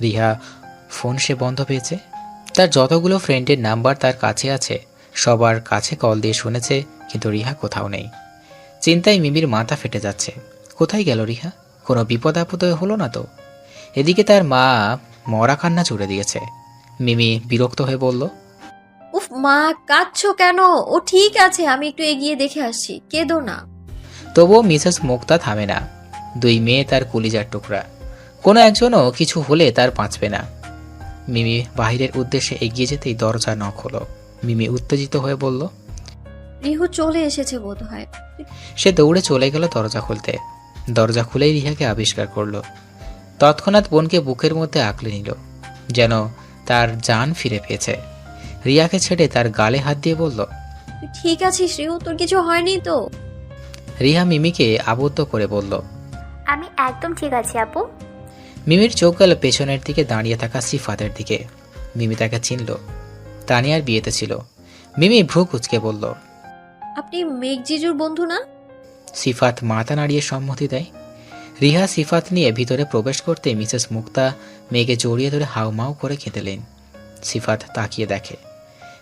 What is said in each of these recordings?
Riha phone সে বন্ধ পেয়েছে। তার যতগুলো ফ্রেন্ডের নাম্বার তার কাছে আছে সবার কাছে কল দিয়ে শুনেছে, কিন্তু রিহা কোথাও নেই। চিন্তায় মিমির মাথা ফেটে যাচ্ছে। কোথায় গেল রিহা? কোনো বিপদ আপদে হলো না তো? এদিকে তার মা মরা কান্না জুড়ে দিয়েছে। মিমি বিরক্ত হয়ে বলল, উফ মা, কাঁদছো কেন? ও ঠিক আছে, আমি একটু এগিয়ে দেখে আসছি, কেঁদো না। তবুও মিসেস মুক্তা থামে না। দুই মেয়ে তার কলিজার টুকরা, কোনো একজনও কিছু হলে তার বাঁচবে না। মিমি বাহিরের উদ্দেশ্যে এগিয়ে যেতেই দরজা নক হলো। মিমি উত্তেজিত হয়ে বলল, রিহু চলে এসেছে বোধ হয়। সে দৌড়ে চলে গেল দরজা খুলতে। দরজা খুলেই রিহাকে আবিষ্কার করলো। তৎক্ষণাৎ বোনকে বুকের মধ্যে আঁকলে নিল, যেন তার জান ফিরে পেয়েছে। রিয়াকে ছেড়ে তার গালে হাত দিয়ে বলল, তুই ঠিক আছিস রিহু? তোর কিছু হয়নি তো? রিহা মিমিকে আবদ্ধ করে বলল, আমি একদম ঠিক আছি আপু। মিমির চোখ গেল পেছনের দিকে দাঁড়িয়ে থাকা সিফাতের দিকে। মিমি তাকে চিনল, তানিয়ার বিয়েতে ছিল। মিমি ভ্রু কুঁচকে বলল, আপনি মেঘ জিজুর বন্ধু না? সিফাত মাথা নাড়িয়ে সম্মতি দেয়। রিহা সিফাত নিয়ে ভিতরে প্রবেশ করতে মিসেস মুক্তা মেয়েকে জড়িয়ে ধরে হাউমাউ করে খেতেলেন। সিফাত তাকিয়ে দেখে।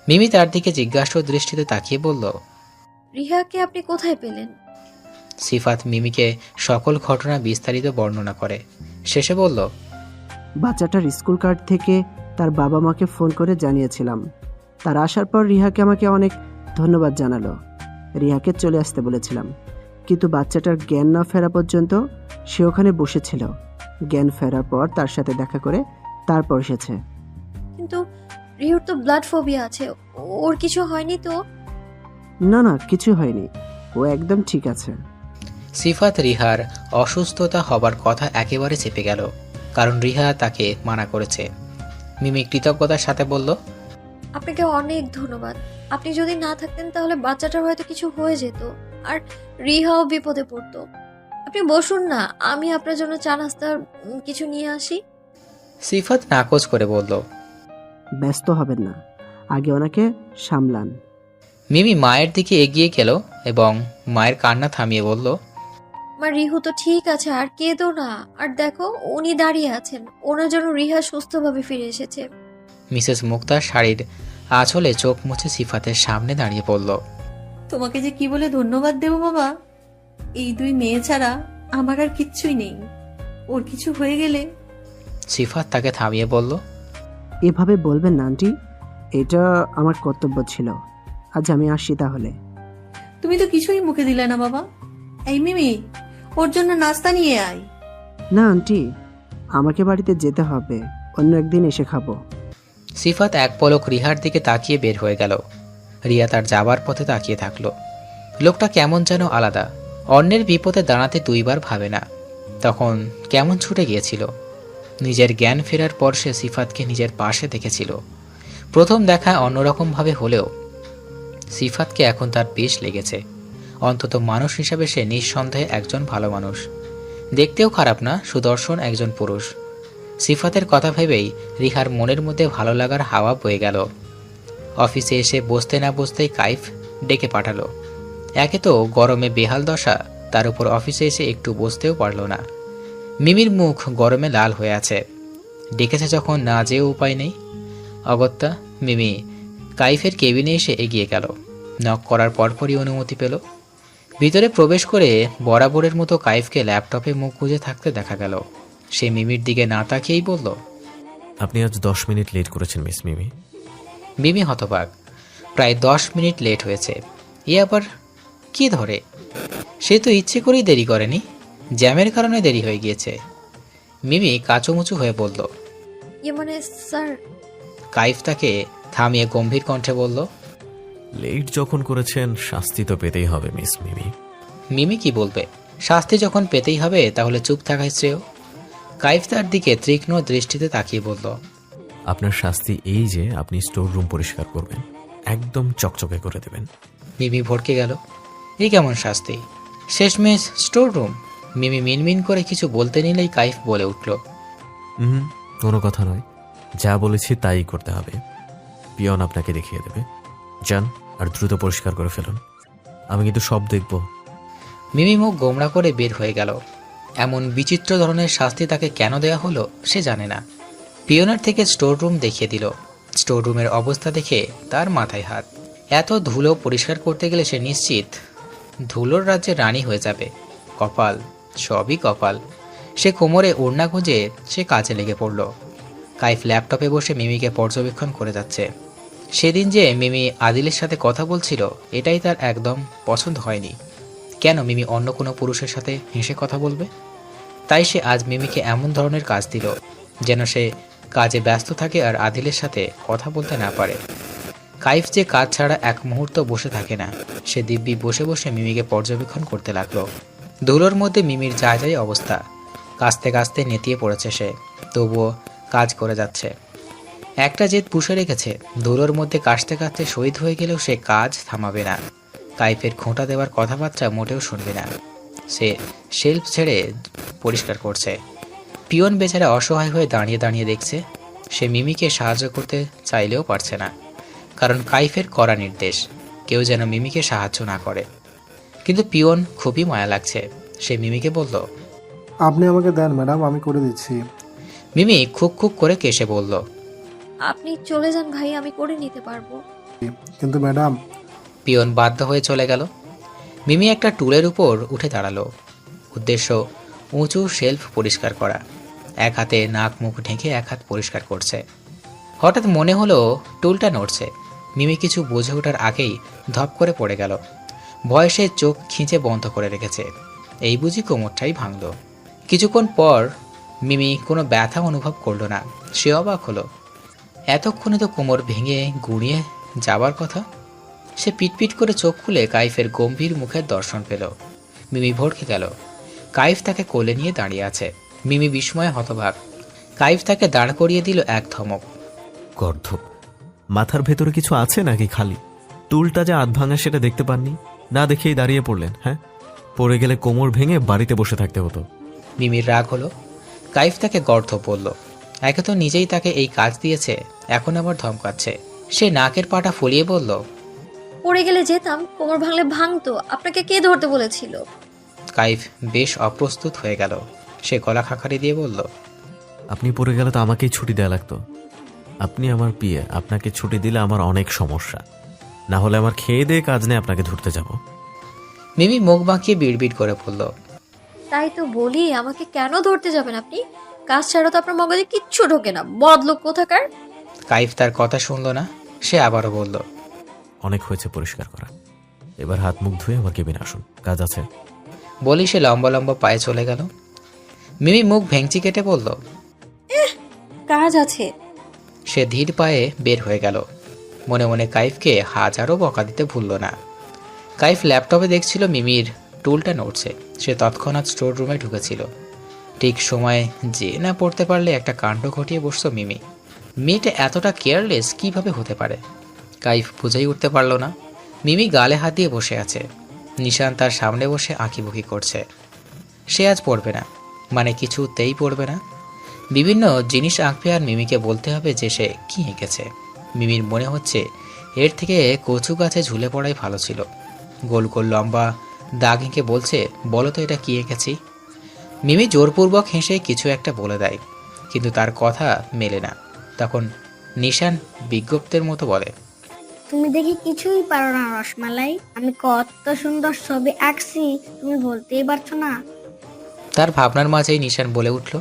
মিমি তার দিকে জিজ্ঞাসা দৃষ্টিতে তাকিয়ে বলল, রিহাকে আপনি কোথায় পেলেন? সিফাত মিমিকে সকল ঘটনা বিস্তারিত বর্ণনা করে। শেষে বলল, বাচ্চাটার স্কুল কার্ড থেকে তার বাবা মাকে ফোন করে জানিয়েছিলাম। তার আসার পর রিহাকে আমাকে অনেক ধন্যবাদ জানালো। রিহাকে চলে আসতে বলেছিলাম, কিন্তু বাচ্চাটার জ্ঞান না ফেরা পর্যন্ত সে ওখানে বসেছিল। জ্ঞান ফেরার পর তার সাথে দেখা করে তারপর এসেছে। কিন্তু রিহুর তো ব্লাড ফোবিয়া আছে, ওর কিছু হয়নি তো? না না, কিছু হয়নি, ও একদম ঠিক আছে। সিফাত রিহার অসুস্থতা হবার কথা একেবারে চেপে গেল, কারণ রিহা তাকে মানা করেছে। মিমি কৃতজ্ঞতার সাথে বলল, আপনাকে অনেক ধন্যবাদ। আপনি যদি না থাকতেন তাহলে বাচ্চাটার হয়তো কিছু হয়ে যেত, আর রিহাও বিপদে পড়তো। আপনি বসুন না, আমি আপনার জন্য চা নাস্তার কিছু নিয়ে আসি। সিফাত নাকচ করে বলল। ব্যস্ত হবেন না, আগে ওনাকে সামলান। মিমি মায়ের দিকে এগিয়ে গেল এবং মায়ের কান্না থামিয়ে বলল, মা, রিহু তো ঠিক আছে, আর কেঁদো না। আর দেখো, উনি দাঁড়িয়ে আছেন, ওনার জন্য রিহা সুস্থভাবে ফিরে এসেছে। মিসেস মুক্তার শাড়ির আঁচলে চোখ মুছে সিফাতের সামনে দাঁড়িয়ে পড়ল। তোমাকে যে কি বলে ধন্যবাদ দেব বাবা। এই দুই মেয়ে ছাড়া আমার আর কিচ্ছুই নেই। ওর কিছু হয়ে গেলে। সিফাত তাকে থামিয়ে বলল, এভাবে বলবেন না আন্টি, এটা আমার কর্তব্য ছিল। আজ আমি আসছি তাহলে। তুমি তো কিছুই মুখে দিলে না বাবা। এই মিমি, ওর জন্য নাস্তা নিয়ে আয়। না আন্টি, আমাকে বাড়িতে যেতে হবে, অন্য একদিন এসে খাবো। সিফাত এক পলক রিহার দিকে তাকিয়ে বের হয়ে গেল। রিয়া তার যাবার পথে তাকিয়ে থাকলো। লোকটা কেমন যেন আলাদা, অন্যের বিপদে দাঁড়াতে দুইবার ভাবে না। তখন কেমন ছুটে গিয়েছিল। নিজের জ্ঞান ফেরার পর সে সিফাতকে নিজের পাশে দেখেছিল। প্রথম দেখা অন্যরকমভাবে হলেও সিফাতকে এখন তার বেশ লেগেছে। অন্তত মানুষ হিসাবে সে নিঃসন্দেহে একজন ভালো মানুষ। দেখতেও খারাপ না, সুদর্শন একজন পুরুষ। সিফাতের কথা ভেবেই রিহার মনের মধ্যে ভালো লাগার হাওয়া বয়ে গেল। অফিসে এসে বসতে না বসতেই কাইফ ডেকে পাঠালো। একে তো গরমে বেহাল দশা, তার উপর অফিসে এসে একটু বসতেও পারল না। মিমির মুখ গরমে লাল হয়ে আছে। ডেকেছে যখন না যেও উপায় নেই। অগত্যা মিমি কাইফের কেবিনে এসে এগিয়ে গেল। নক করার পরপরই অনুমতি পেল। ভিতরে প্রবেশ করে বরাবরের মতো কাইফকে ল্যাপটপে মুখ গুজে থাকতে দেখা গেল। সে মিমির দিকে না তাকিয়েই বলল, আপনি আজ 10 মিনিট লেট করেছেন মিস মিমি। মিমি হতবাক। প্রায় 10 মিনিট লেট হয়েছে, এ আবার কি ধরে? সে তো ইচ্ছে করেই দেরি করেনি, জ্যামের কারণে দেরি হয়ে গিয়েছে। মিমি কাঁচুমুচু হয়ে বলল। মানে স্যার। কাইফ তাকে থামিয়ে গম্ভীর কণ্ঠে বলল, লেট যখন করেছেন শাস্তি তো পেতেই হবে মিস মিমি। মিমি কি বলবে? শাস্তি যখন পেতেই হবে তাহলে চুপ থাকাই শ্রেয়। কাইফ তার দিকে তীক্ষ্ণ দৃষ্টিতে তাকিয়ে বলল, আপনার শাস্তি এই যে আপনি স্টোর রুম পরিষ্কার করবেন, একদম চকচকে করে দেবেন। মিমি ভড়কে গেল। এই কেমন শাস্তি? শেষমেশ স্টোর রুম। মিমি মিনমিন করে কিছু বলতে নিলেই কাইফ বলে উঠল, কোনো কথা নয়, যা বলেছি তাই করতে হবে। পিয়ন আপনাকে দেখিয়ে দেবে। যান আর দ্রুত পরিষ্কার করে ফেলুন, আমি কিন্তু সব দেখব। মিমি মুখ গোমড়া করে বের হয়ে গেল। এমন বিচিত্র ধরনের শাস্তি তাকে কেন দেয়া হলো সে জানে না। পিয়নের থেকে স্টোর রুম দেখিয়ে দিল। স্টোর রুমের অবস্থা দেখে তার মাথায় হাত। এত ধুলো পরিষ্কার করতে গেলে সে নিশ্চিত ধুলোর রাজ্যে রানী হয়ে যাবে। কপাল, সবই কপাল। সে কোমরে ওড়না গুঁজে সে কাজে লেগে পড়ল। কাইফ ল্যাপটপে বসে মিমিকে পর্যবেক্ষণ করে যাচ্ছে। সেদিন যে মিমি আদিলের সাথে কথা বলছিল, এটাই তার একদম পছন্দ হয়নি। কেন মিমি অন্য কোনো পুরুষের সাথে হেসে কথা বলবে? তাই সে আজ মিমিকে এমন ধরনের কাজ দিল যেন সে কাজে ব্যস্ত থাকে আর আদিলের সাথে কথা বলতে না পারে। কাইফ যে কাজ ছাড়া এক মুহূর্ত বসে থাকে না। সে দিব্যি বসে বসে মিমিকে পর্যবেক্ষণ করতে লাগলো। ধুলোর মধ্যে মিমির যায় যায় অবস্থা। কাঁচতে কাঁচতে নেতিয়ে পড়েছে সে, তবুও কাজ করে যাচ্ছে। একটা জেদ পুষে রেখেছে। ধুলোর মধ্যে কাশতে কাশতে শহীদ হয়ে গেলেও সে কাজ থামাবে না। কাইফের খোঁটা দেওয়ার কথাবার্তা মোটেও শুনবে না। সে শেলফ ছেড়ে পরিষ্কার করছে। পিয়ন বেচারা অসহায় হয়ে দাঁড়িয়ে দাঁড়িয়ে দেখছে। সে মিমিকে সাহায্য করতে চাইলেও পারছে না, কারণ কাইফের কড়া নির্দেশ কেউ যেন মিমিকে সাহায্য না করে। কিন্তু পিয়ন খুবই মায়া লাগছে। সে মিমিকে বলল, আপনি আমাকে দেন ম্যাডাম, আমি করে দিচ্ছি। মিমি খুক খুক করে কেসে বলল, আপনি চলে যান ভাই, আমি করে নিতে পারবো। কিন্তু ম্যাডাম, পিয়ন বাধ্য হয়ে চলে গেল। মিমি একটা টুলের উপর উঠে দাঁড়ালো। উদ্দেশ্য উঁচু শেলফ পরিষ্কার করা। এক হাতে নাক মুখ ঢেকে এক হাত পরিষ্কার করছে। হঠাৎ মনে হলো টুলটা নড়ছে। মিমি কিছু বুঝে ওঠার আগেই ধপ করে পড়ে গেল। ভয়ে সে চোখ খিঁচে বন্ধ করে রেখেছে। এই বুঝি কোমরটাই ভাঙল। কিছুক্ষণ পর মিমি কোনো ব্যথা অনুভব করলো না। সে অবাক হলো, এতক্ষণে তো কোমর ভেঙে গুঁড়িয়ে যাবার কথা। সে পিটপিট করে চোখ খুলে কাইফের গম্ভীর মুখের দর্শন পেল। মিমি ভড়কে গেল। কাইফ তাকে কোলে নিয়ে দাঁড়িয়ে আছে। মিমি বিস্ময়ে হতবাক। কাইফ তাকে দাঁড় করিয়ে দিল এক ধমক। গর্ধব, মাথার ভেতরে কিছু আছে নাকি খালি? টুলটা যে আধ ভাঙা সেটা দেখতে পাননি? না দেখেই দাঁড়িয়ে পড়লেন? হ্যাঁ, পড়ে গেলে কোমর ভেঙে বাড়িতে বসে থাকতে হতো। মিমির রাগ হলো। কাইফ তাকে গর্ধব বলল। একে তো নিজেই তাকে এই কাজ দিয়েছে, এখন আবার ধমকাচ্ছে। সে নাকের পাটা ফুলিয়ে বলল, পড়ে গেলে যেতাম, কোমর ভাঙলে ভাঙতো। আপনাকে কে ধরতে বলেছিল? কাইফ বেশ অপ্রস্তুত হয়ে গেল। সে গলা খাকারি দিয়ে বলল, আপনি পড়ে গেলে তো আমাকেই ছুটি দেওয়া লাগতো। আপনি আমার পিয়ে, আপনাকে ছুটি দিলে আমার অনেক সমস্যা। না হলে আমার খেয়ে দিয়ে কাজ নেই আপনাকে ধরতে যাব। মিমি মুখ বাঁকিয়ে বিড়বিড় করে বলল, তাই তো বলি, আমাকে কেন ধরতে যাবেন আপনি? কাজ ছাড়া তো আপনার মগজে কিচ্ছু ঢোকে না, বদলোক কোথাকার। কাইফ তার কথা শুনল না। সে আবারও বলল, অনেক হয়েছে পরিষ্কার করা, এবার হাত মুখ ধুয়ে আমার কেবিনে আসুন, কাজ আছে। বলি সে লম্বা লম্বা পায়ে চলে গেল। মিমি মুখ ভেঙচি কেটে বলল, কাজ আছে। সে ধীর পায়ে বের হয়ে গেল। মনে মনে কাইফকে হাজারো বকা দিতে ভুলল না। কাইফ ল্যাপটপে দেখছিল মিমির টুলটা নড়ছে। সে তৎক্ষণাৎ স্টোর রুমে ঢুকেছিল। ঠিক সময় যে না পড়তে পারলে একটা কাণ্ড ঘটিয়ে বসতো মিমি। মেয়েটা এতটা কেয়ারলেস কিভাবে হতে পারে? কাইফ বুঝেই উঠতে পারল না। মিমি গালে হাত দিয়ে বসে আছে। নিশান তার সামনে বসে আঁকিবুকি করছে। সে আজ পড়বে না, মানে কিছুতেই পড়বে না। বিভিন্ন জিনিস আঁকবে আর মিমিকে বলতে হবে যে সে কী এঁকেছে। মিমির মনে হচ্ছে এর থেকে কচু গাছে ঝুলে পড়াই ভালো ছিল। গোল গোল লম্বা দাগ এঁকে বলছে, বলো তো এটা কী এঁকেছি। মিমি জোরপূর্বক হেসে কিছু একটা বলে দেয়, কিন্তু তার কথা মেলে না। তখন নিশান বিজ্ঞপ্তের মতো বলে, তুমি দেখি কিছুই পারো না রসমালাই। আমি কত সুন্দর ছবি আঁকছি, তুমি বলতেই পারছো না। তার ভাবনার মাঝেই নিশান বলে উঠল,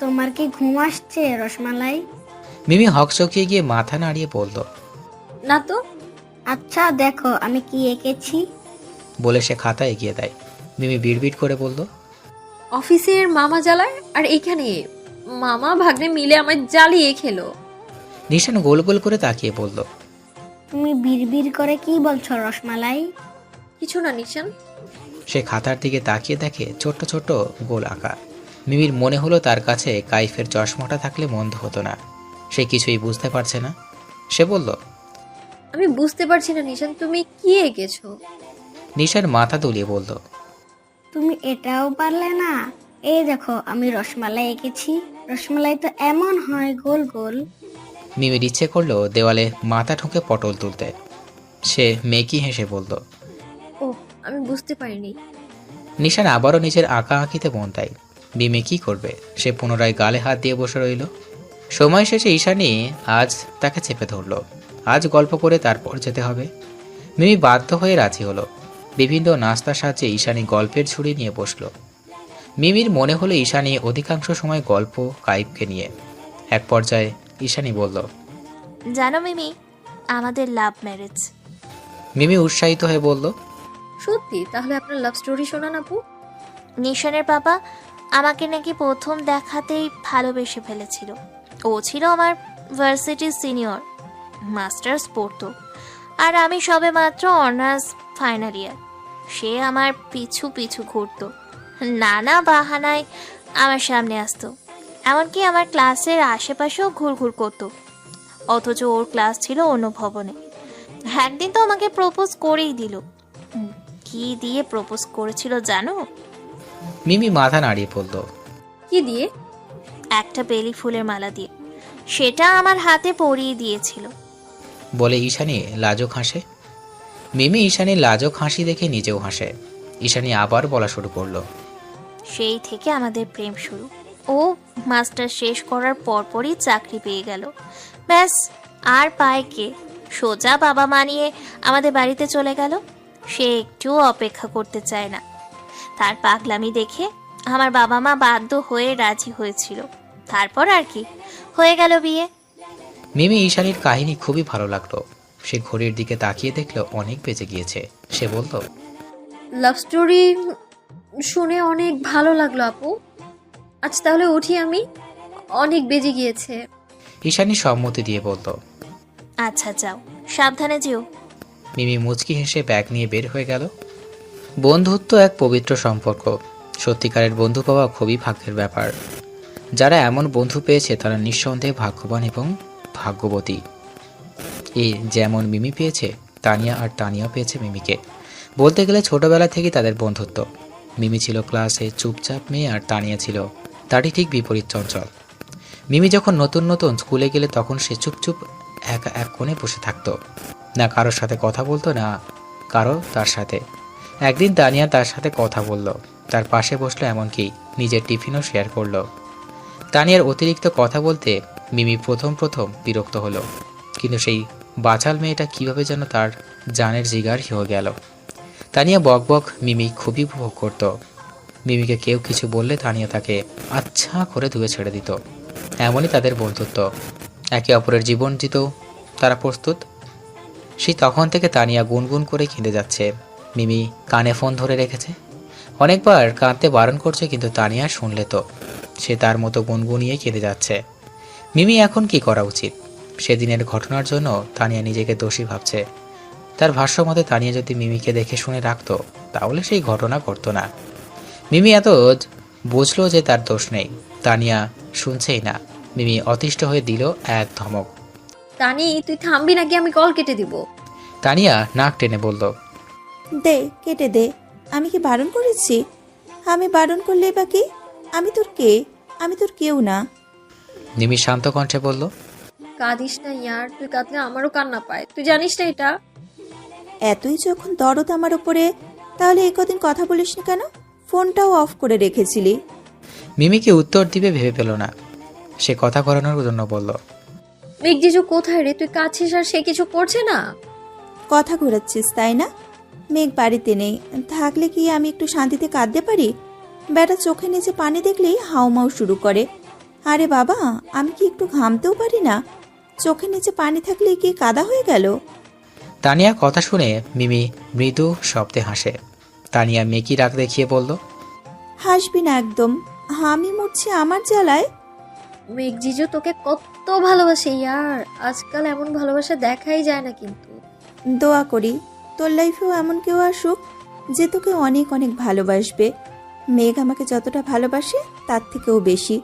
তোমার কি ঘুম আসছে রসমালাই? মিমি হকচকিয়ে গিয়ে মাথা নাড়িয়ে বলল, না তো। আচ্ছা দেখো আমি কি এঁকেছি। বলে সে খাতা এগিয়ে দেয়। মিমি বিড়বিড় করে বলল, অফিসের মামা জ্বালায় আর এখানে মামা ভাগ্নে মিলে আমায় জ্বালিয়ে খেলো। নিশান গোল গোল করে তাকিয়ে বলল, তুমি বিড়বিড় করে কি বলছো রসমালাই? কিছু না নিশান। সে খাতার দিকে তাকিয়ে দেখে ছোট্ট ছোট্ট গোল আঁকা। মিমির মনে হলো তার কাছে কাইফের চশমাটা থাকলে মন্দ হতো না। সে কিছুই বুঝতে পারছে না। সে বলল, আমি বুঝতে পারছি না নিশান, তুমি কি এঁকেছো? নিশান মাথা দুলিয়ে বলল, তুমি এটাও পারলে না? এই দেখো আমি রসমালাই এঁকেছি। রসমালাই তো এমন হয় গোল গোল। মিমির ইচ্ছে করলো দেওয়ালে মাথা ঠুকে পটল তুলতে। সে মেকি হেসে বলল, ও, আমি বুঝতে পারিনি। নিশান আবারও নিজের আঁকা আঁকিতে মন দেয়। মিমি কি করবে? সে পুনরায় গালে হাত দিয়ে বসে রইল। সময় শেষে ঈশানী আজ তাকে চেপে ধরল। আজ গল্প করে তারপর যেতে হবে। মিমি বাধ্য হয়ে রাজি হলো। বিভিন্ন নাস্তার সাহায্যে ঈশানী গল্পের ঝুড়ি নিয়ে বসল। মিমির মনে হলো ঈশানী অধিকাংশ সময় গল্প কাইবকে নিয়ে। এক পর্যায়ে ঈশানী বলল, জানো মিমি, আমাদের লাভ ম্যারেজ। মিমি উৎসাহিত হয়ে বলল, সত্যি? তাহলে আপনার লাভ স্টোরি শোনান আপু। নিশানের বাবা আমাকে নাকি প্রথম দেখাতেই ভালোবেসে ফেলেছিল। ও ছিল আমার ভার্সিটির সিনিয়র, মাস্টার্স পড়তো, আর আমি সবে মাত্র অনার্স ফাইনাল ইয়ার। সে আমার পিছু পিছু ঘুরতো, নানা বাহানায় আমার সামনে আসতো, এমনকি আমার ক্লাসের আশেপাশেও ঘুরঘুর করতো। অথচ ওর ক্লাস ছিল অন্য ভবনে। একদিন তো আমাকে প্রপোজ করেই দিল। কি দিয়ে প্রপোজ করেছিল জানো? মিমি মাথা নাড়িয়ে বলল, কি দিয়ে? একটা বেলি ফুলের মালা দিয়ে। সেটা আমার হাতে পরিয়ে দিয়েছিল। বলে ঈশানী লাজুক হাসে। মিমি ঈশানীর লাজুক হাসি দেখে নিজেও হাসে। ঈশানী আবার বলা শুরু করলো, সেই থেকে আমাদের প্রেম শুরু। ও মাস্টার শেষ করার পরপরই চাকরি পেয়ে গেল। ব্যাস, আর পায় কে? সোজা বাবা মা নিয়ে আমাদের বাড়িতে চলে গেল। সে একটুও অপেক্ষা করতে চায় না। তার পাগলামি দেখে আমার বাবা মা বাধ্য হয়ে রাজি হয়েছিল। তারপর আর কি, হয়ে গেল বিয়ে। মিমি ঈশানীর কাহিনী খুবই ভালো লাগলো। সে ঘড়ির দিকে তাকিয়ে দেখলো অনেক বেজে গিয়েছে। সে বলল, লাভ স্টোরি শুনে অনেক ভালো লাগলো আপু। আজ তাহলে উঠি আমি, অনেক বেজে গিয়েছে। ঈশানী সম্মতি দিয়ে বলল। আচ্ছা যাও, সাবধানে যেও। মিমি মুচকি হেসে ব্যাগ নিয়ে বের হয়ে গেল। বন্ধুত্ব এক পবিত্র সম্পর্ক। সত্যিকারের বন্ধু পাওয়া খুবই ভাগ্যের ব্যাপার। যারা এমন বন্ধু পেয়েছে তারা নিঃসন্দেহে ভাগ্যবান এবং ভাগ্যবতী। এই যেমন মিমি পেয়েছে তানিয়া, আর তানিয়া পেয়েছে মিমিকে। বলতে গেলে ছোটবেলা থেকেই তাদের বন্ধুত্ব। মিমি ছিল ক্লাসে চুপচাপ মেয়ে, আর তানিয়া ছিল তারই ঠিক বিপরীত, চঞ্চল। মিমি যখন নতুন নতুন স্কুলে গেলে তখন সে চুপচুপ একা এক কোণে বসে থাকতো, না কারোর সাথে কথা বলতো, না কারো তার সাথে। একদিন তানিয়া তার সাথে কথা বলল, তার পাশে বসলো, এমনকি নিজের টিফিনও শেয়ার করলো। তানিয়ার অতিরিক্ত কথা বলতে মিমি প্রথম বিরক্ত হলো, কিন্তু সেই বাচাল মেয়েটা কিভাবে যেন তার জানের জিগার হয়ে গেল। তানিয়া বকবক মিমি খুবই উপভোগ করত। মিমিকে কেউ কিছু বললে তানিয়া তাকে আচ্ছা করে ধুয়ে ছেড়ে দিত। এমনই তাদের বন্ধুত্ব। একে অপরের জীবন দিতেও তারা প্রস্তুত। সেই তখন থেকে তানিয়া গুনগুন করে কেঁদে যাচ্ছে। মিমি কানে ফোন ধরে রেখেছে, অনেকবার কাঁদতে বারণ করছে, কিন্তু তানিয়া শুনলে তো সে তার মতো গুনগুনিয়ে কেঁদে যাচ্ছে। মিমি এখন কি করা উচিত? সেদিনের ঘটনার জন্য তানিয়া নিজেকে দোষী ভাবছে। তার ভাষ্য মতে তানিয়া যদি মিমিকে দেখে শুনে রাখতো তাহলে সেই ঘটনা ঘটতো না। মিমি এত বুঝলো যে তার দোষ নেই। তানিয়া শুনছেই না। মিমি অতিষ্ঠ হয়ে দিল এক ধমক। তানি, তুই থামবি নাকি আমি কল কেটে দিব? তানিয়া নাক টেনে বলল, দে, কেটে দে। আমি কি বারণ করেছি? আমি বারণ করলেই বা কি? আমি তোর কে? আমি তোর কেউ না। মিমি শান্ত কণ্ঠে বলল, কাঁদিস না ইয়ার, তুই কাঁদলে আমারও কান্না পায়, তুই জানিস না এটা? এতই যখন দরদ আমার উপরে, তাহলে এই কদিন কথা বলিসনি কেন? ফোনটাও অফ করে রেখেছিলি। মিমিকে উত্তর দিবে ভেবে পেল না। সে কথা ঘোরানোর জন্য বলল, মেঘজিজু কোথায় রে? তুই কাছিস আর সে কিছু করছে না? কথা ঘোরাচ্ছিস তাই না? মেঘ বাড়িতে নেই, থাকলে কি আমি একটু শান্তিতে কাঁদতে পারি? বেটা চোখে নিচে পানি দেখলেই হাউমাউ শুরু করে। আরে বাবা, আমি কি একটু ঘামতেও পারি না? চোখের নিচে পানি থাকলেই কি কাদা হয়ে গেল? তানিয়া কথা শুনে মিমি মৃদু শব্দে হাসে। তানিয়া মেকি রাগ দেখিয়ে বলল, হাসবি না একদম, আমি মরছি আমার জ্বালায়। মেঘজিজু তোকে কত ভালোবাসে ইয়ার, আজকাল এমন ভালোবাসা দেখাই যায় না। কিন্তু দোয়া করি তোর লাইফেও এমন কেউ আসুক যে তোকে অনেক অনেক ভালোবাসবে। মেঘ আমাকে যতটা ভালোবাসে তার থেকেও বেশি,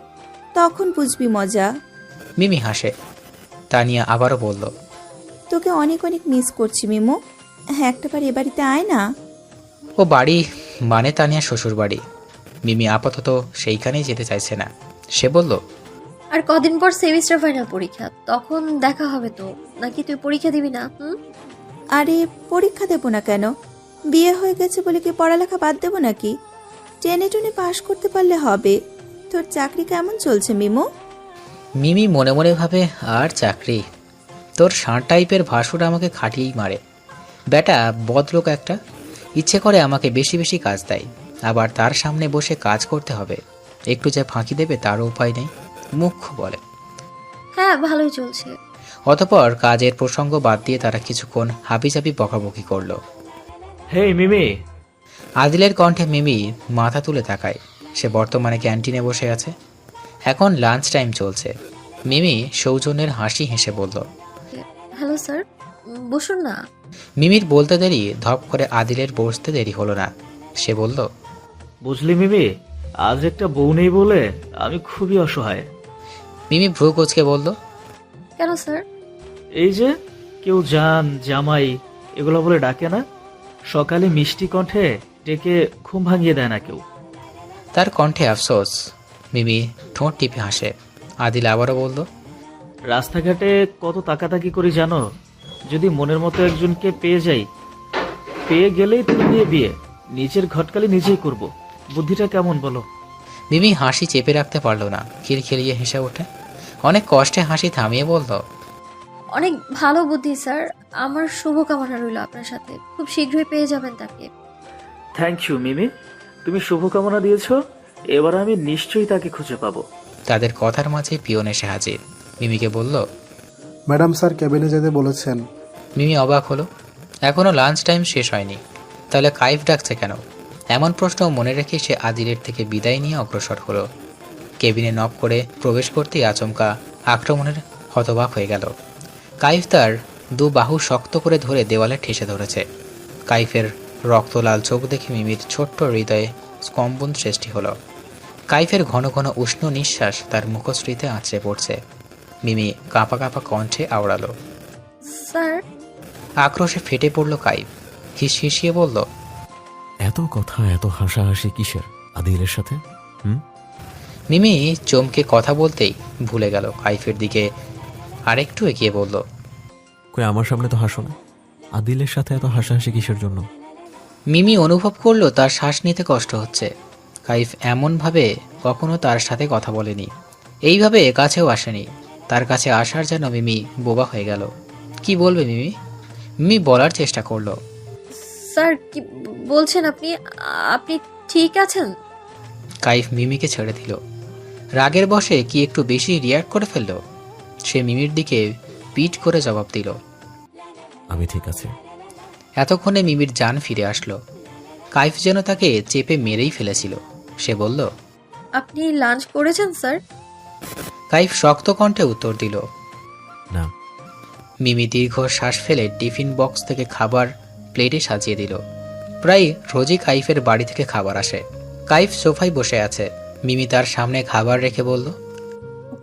তখন বুঝবি মজা। মিমি হাসে। তানিয়া আবারও বলল, তোকে অনেক অনেক মিস করছি মিমু। হ্যাঁ, একটাবার এ বাড়িতে আয় না। ও বাড়ি মানে তানিয়া শ্বশুর বাড়ি। মিমি আপাতত সেইখানেই যেতে চাইছে না। সে বলল, আর কদিন পর সেমিস্টার ফাইনাল পরীক্ষা, তখন দেখা হবে তো। নাকি তুই পরীক্ষা দিবি না? আরে পরীক্ষা দেবো না কেন? বিয়ে হয়ে গেছে বলে কি পড়ালেখা বাদ দেবো নাকি? টেনে টুনে পাশ করতে পারলে হবে। তোর চাকরি কেমন চলছে মিমু? মিমি মনে মনে ভাবে, আর চাকরি, তোর ষাঁড় টাইপের ভাসুর আমাকে খাটিয়েই মারে। বেটা বদলোক একটা, ইচ্ছে করে আমাকে বেশি বেশি কাজ দেয়, আবার তার সামনে বসে কাজ করতে হবে, একটু যা ফাঁকি দেবে তারও উপায় নেই, মুখ্য বলে। হ্যাঁ, ভালোই চলছে। অতপর কাজের প্রসঙ্গ বাদ দিয়ে তারা কিছুক্ষণ হাবিজাবি বকাবকি করলো। হেই মিমি। আদিলের কণ্ঠে মিমি মাথা তুলে তাকায়। সে বর্তমানে ক্যান্টিনে বসে আছে, এখন লাঞ্চ টাইম চলছে। মিমি সৌজন্যের হাসি হেসে বলল, হ্যালো স্যার, বসুন না। মিমির বলতে দেরি ধপ করে আদিলের বসতে দেরি হলো না। সে বলল, বুঝলি মিমি, আজ একটা বউ নেই বলে আমি খুবই অসহায়। মিমি ভ্রু কোচকে বলল, কেন স্যার? এই যে কেউ জান, জামাই এগুলো বলে ডাকে না, সকালে মিষ্টি কণ্ঠে ডেকে ঘুম ভাঙিয়ে দেয় না কেউ। তার কণ্ঠে আফসোস। মিমি ঠোঁট টিপে হাসে। আদিল আবারও বলল, রাস্তাঘাটে কত তাকাতাকি করি জানো, যদি মনের মতো একজনকে পেয়ে যাই, পেয়ে গেলেই তুমি নিয়ে বিয়ে, নিজের ঘটকালি নিজেই করব। বুদ্ধিটা কেমন বলো? মিমি হাসি চেপে রাখতে পারল না, খিলখিলিয়ে হেসে ওঠে। অনেক কষ্টে হাসি থামিয়ে বলল, অনেক ভালো বুদ্ধি স্যার, আমার শুভকামনা রইল আপনার সাথে, খুব শীঘ্রই পেয়ে যাবেন তাকে। থ্যাংক ইউ মিমি, তুমি শুভকামনা দিয়েছো, এবার আমি নিশ্চয়ই তাকে খুঁজে পাবো। তাদের কথার মাঝে পিয়ন এসে হাজির। মিমিকে বলল, ম্যাডাম স্যার কেবিনে যেতে বলেছেন। মিমি অবাক হলো, এখনও লাঞ্চ টাইম শেষ হয়নি, তাহলে কাইফ ডাকছে কেন? এমন প্রশ্ন মনে রেখে সে আদিলের থেকে বিদায় নিয়ে অগ্রসর হলো। কেবিনে নক করে প্রবেশ করতেই আচমকা আক্রমণের হতবাক হয়ে গেল। কাইফ তার দু বাহু শক্ত করে ধরে দেওয়ালে ঠেসে ধরেছে। কাইফের রক্তলাল চোখ দেখে মিমির ছোট্ট হৃদয়ে স্কম্বন সৃষ্টি হলো। কাইফের ঘন ঘন উষ্ণ নিঃশ্বাস তার মুখশ্রীতে আঁচড়ে পড়ছে। মিমি কাঁপা কাঁপা কণ্ঠে আওড়ালো, স্যার। আক্রোশে ফেটে পড়ল কাইফ। হিসিয়ে বলল, এত কথা, এত হাসাহাসি কিসের আদিলের সাথে? মিমি চমকে কথা বলতেই ভুলে গেল। কাইফের দিকে আরেকটু এগিয়ে বলল, কই আমার সামনে তো হাসো না, আদিলের সাথে এত হাসাহাসি কিসের জন্য? মিমি অনুভব করলো তার শ্বাস নিতে কষ্ট হচ্ছে। কাইফ এমনভাবে কখনো তার সাথে কথা বলেনি, এইভাবে কাছেও আসেনি। তার কাছে আসার যেন মিমি বোবা হয়ে গেল। কি বলবে মিমি? মিমি বলার চেষ্টা করলো, স্যার কি বলছেন আপনি? আপনি ঠিক আছেন? কাইফ মিমিকে ছেড়ে দিল। রাগের বশে কি একটু বেশি রিয়াক্ট করে ফেলল। সে মিমির দিকে পিট করে জবাব দিল, আমি ঠিক আছি। এতক্ষণে মিমির জান ফিরে আসলো। কাইফ যেন তাকে চেপে মেরেই ফেলেছিল। সে বলল, আপনি লাঞ্চ করেছেন স্যার? কাইফ শক্ত কণ্ঠে উত্তর দিল, না। মিমি দীর্ঘ শ্বাস ফেলে টিফিন বক্স থেকে খাবার প্লেটে সাজিয়ে দিল। প্রায় রোজই কাইফের বাড়ি থেকে খাবার আসে। কাইফ সোফায় বসে আছে। মিমি তার সামনে খাবার রেখে বলল,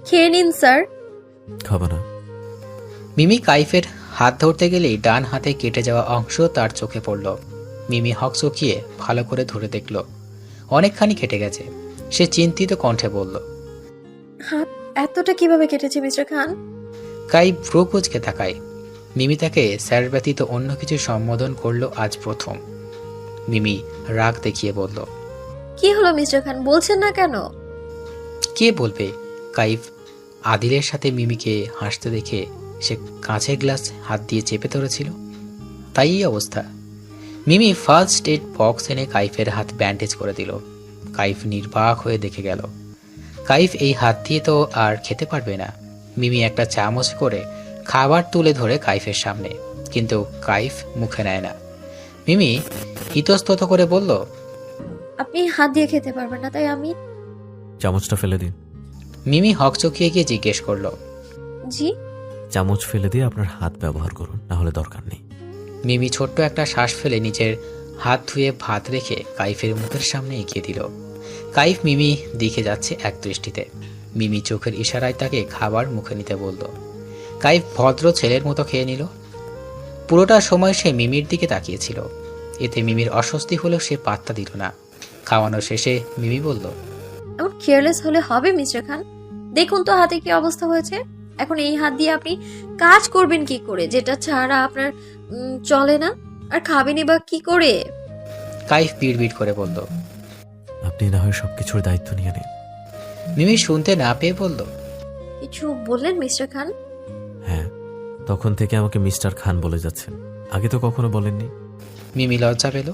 খেয়ে নিন স্যার। খাবো না। মিমি কাইফের হাত ধরতে গেলেই ডান হাতে কেটে যাওয়া অংশ তার চোখে পড়ল। মিমি হকচকিয়ে ভালো করে ধরে দেখল, অনেকখানি কেটে গেছে। সে চিন্তিত কণ্ঠে বলল, হাত এতটা কিভাবে কেটেছে মিস্টার খান? কাইফ ভ্রু কুঁচকে তাকায়। মিমি তাকে স্যার ব্যতীত অন্য কিছু সম্বোধন করলো আজ প্রথম। মিমি রাগ দেখিয়ে বলল, কি হলো মিস্টার খান, বলছেন না কেন? কে বলবে? কাইফ আদিলের সাথে মিমিকে হাসতে দেখে সে কাঁচের গ্লাস হাত দিয়ে চেপে ধরেছিল, তাই এই অবস্থা। মিমি ফার্স্ট এড বক্স এনে কাইফের হাত ব্যান্ডেজ করে দিল। কাইফ নির্বাক হয়ে দেখে গেল। কাইফ এই হাত দিয়ে তো আর খেতে পারবে না। মিমি একটা চামচ করে খাবার তুলে ধরে কাইফের সামনে, কিন্তু কাইফ মুখে নেয় না। মিমি ইতস্তত করে বলল, আপনি হাত দিয়ে খেতে পারবেন না, তাই আমি। চামচটা ফেলে দিন। মিমি হকচকিয়ে গিয়ে জিজ্ঞেস করলো, জি? চামচ ফেলে দিয়ে আপনার হাত ব্যবহার করুন, না হলে দরকার নেই। মিমি ছোট্ট একটা শ্বাস ফেলে নিজের হাত ধুয়ে ভাত রেখে কাইফের মুখের সামনে এগিয়ে দিল। কাইফ মিমি দেখে যাচ্ছে এক দৃষ্টিতে। মিমি চোখের ইশারায় তাকে খাবার মুখে নিতে বলল। কাইফ ভদ্র ছেলের মতো খেয়ে নিল। পুরোটা সময় সে মিমির দিকে তাকিয়েছিল। এতে মিমির অস্বস্তি হলেও সে পাত্তা দিল না। খাওয়ানো শেষে মিমি বলল, এমন কেয়ারলেস হলে হবে মিস্টার খান? দেখুন তো হাতে কি অবস্থা হয়েছে। এখন এই হাত দিয়ে আপনি কাজ করবেন কি করে, যেটা ছাড়া আপনার চলে না? আর খাবেনই বা কি করে? কাইফ বিড়বিড় করে বলল। আপনি না হয় সবকিছুর দায়িত্ব নিয়ে নিন। মিমি শুনতে না পেয়ে বলল, কিছু বললেন মিস্টার খান? হ্যাঁ, তখন থেকে আমাকে মিস্টার খান বলে যাচ্ছেন, আগে তো কখনো বলেননি। মিমি লজ্জা পেল।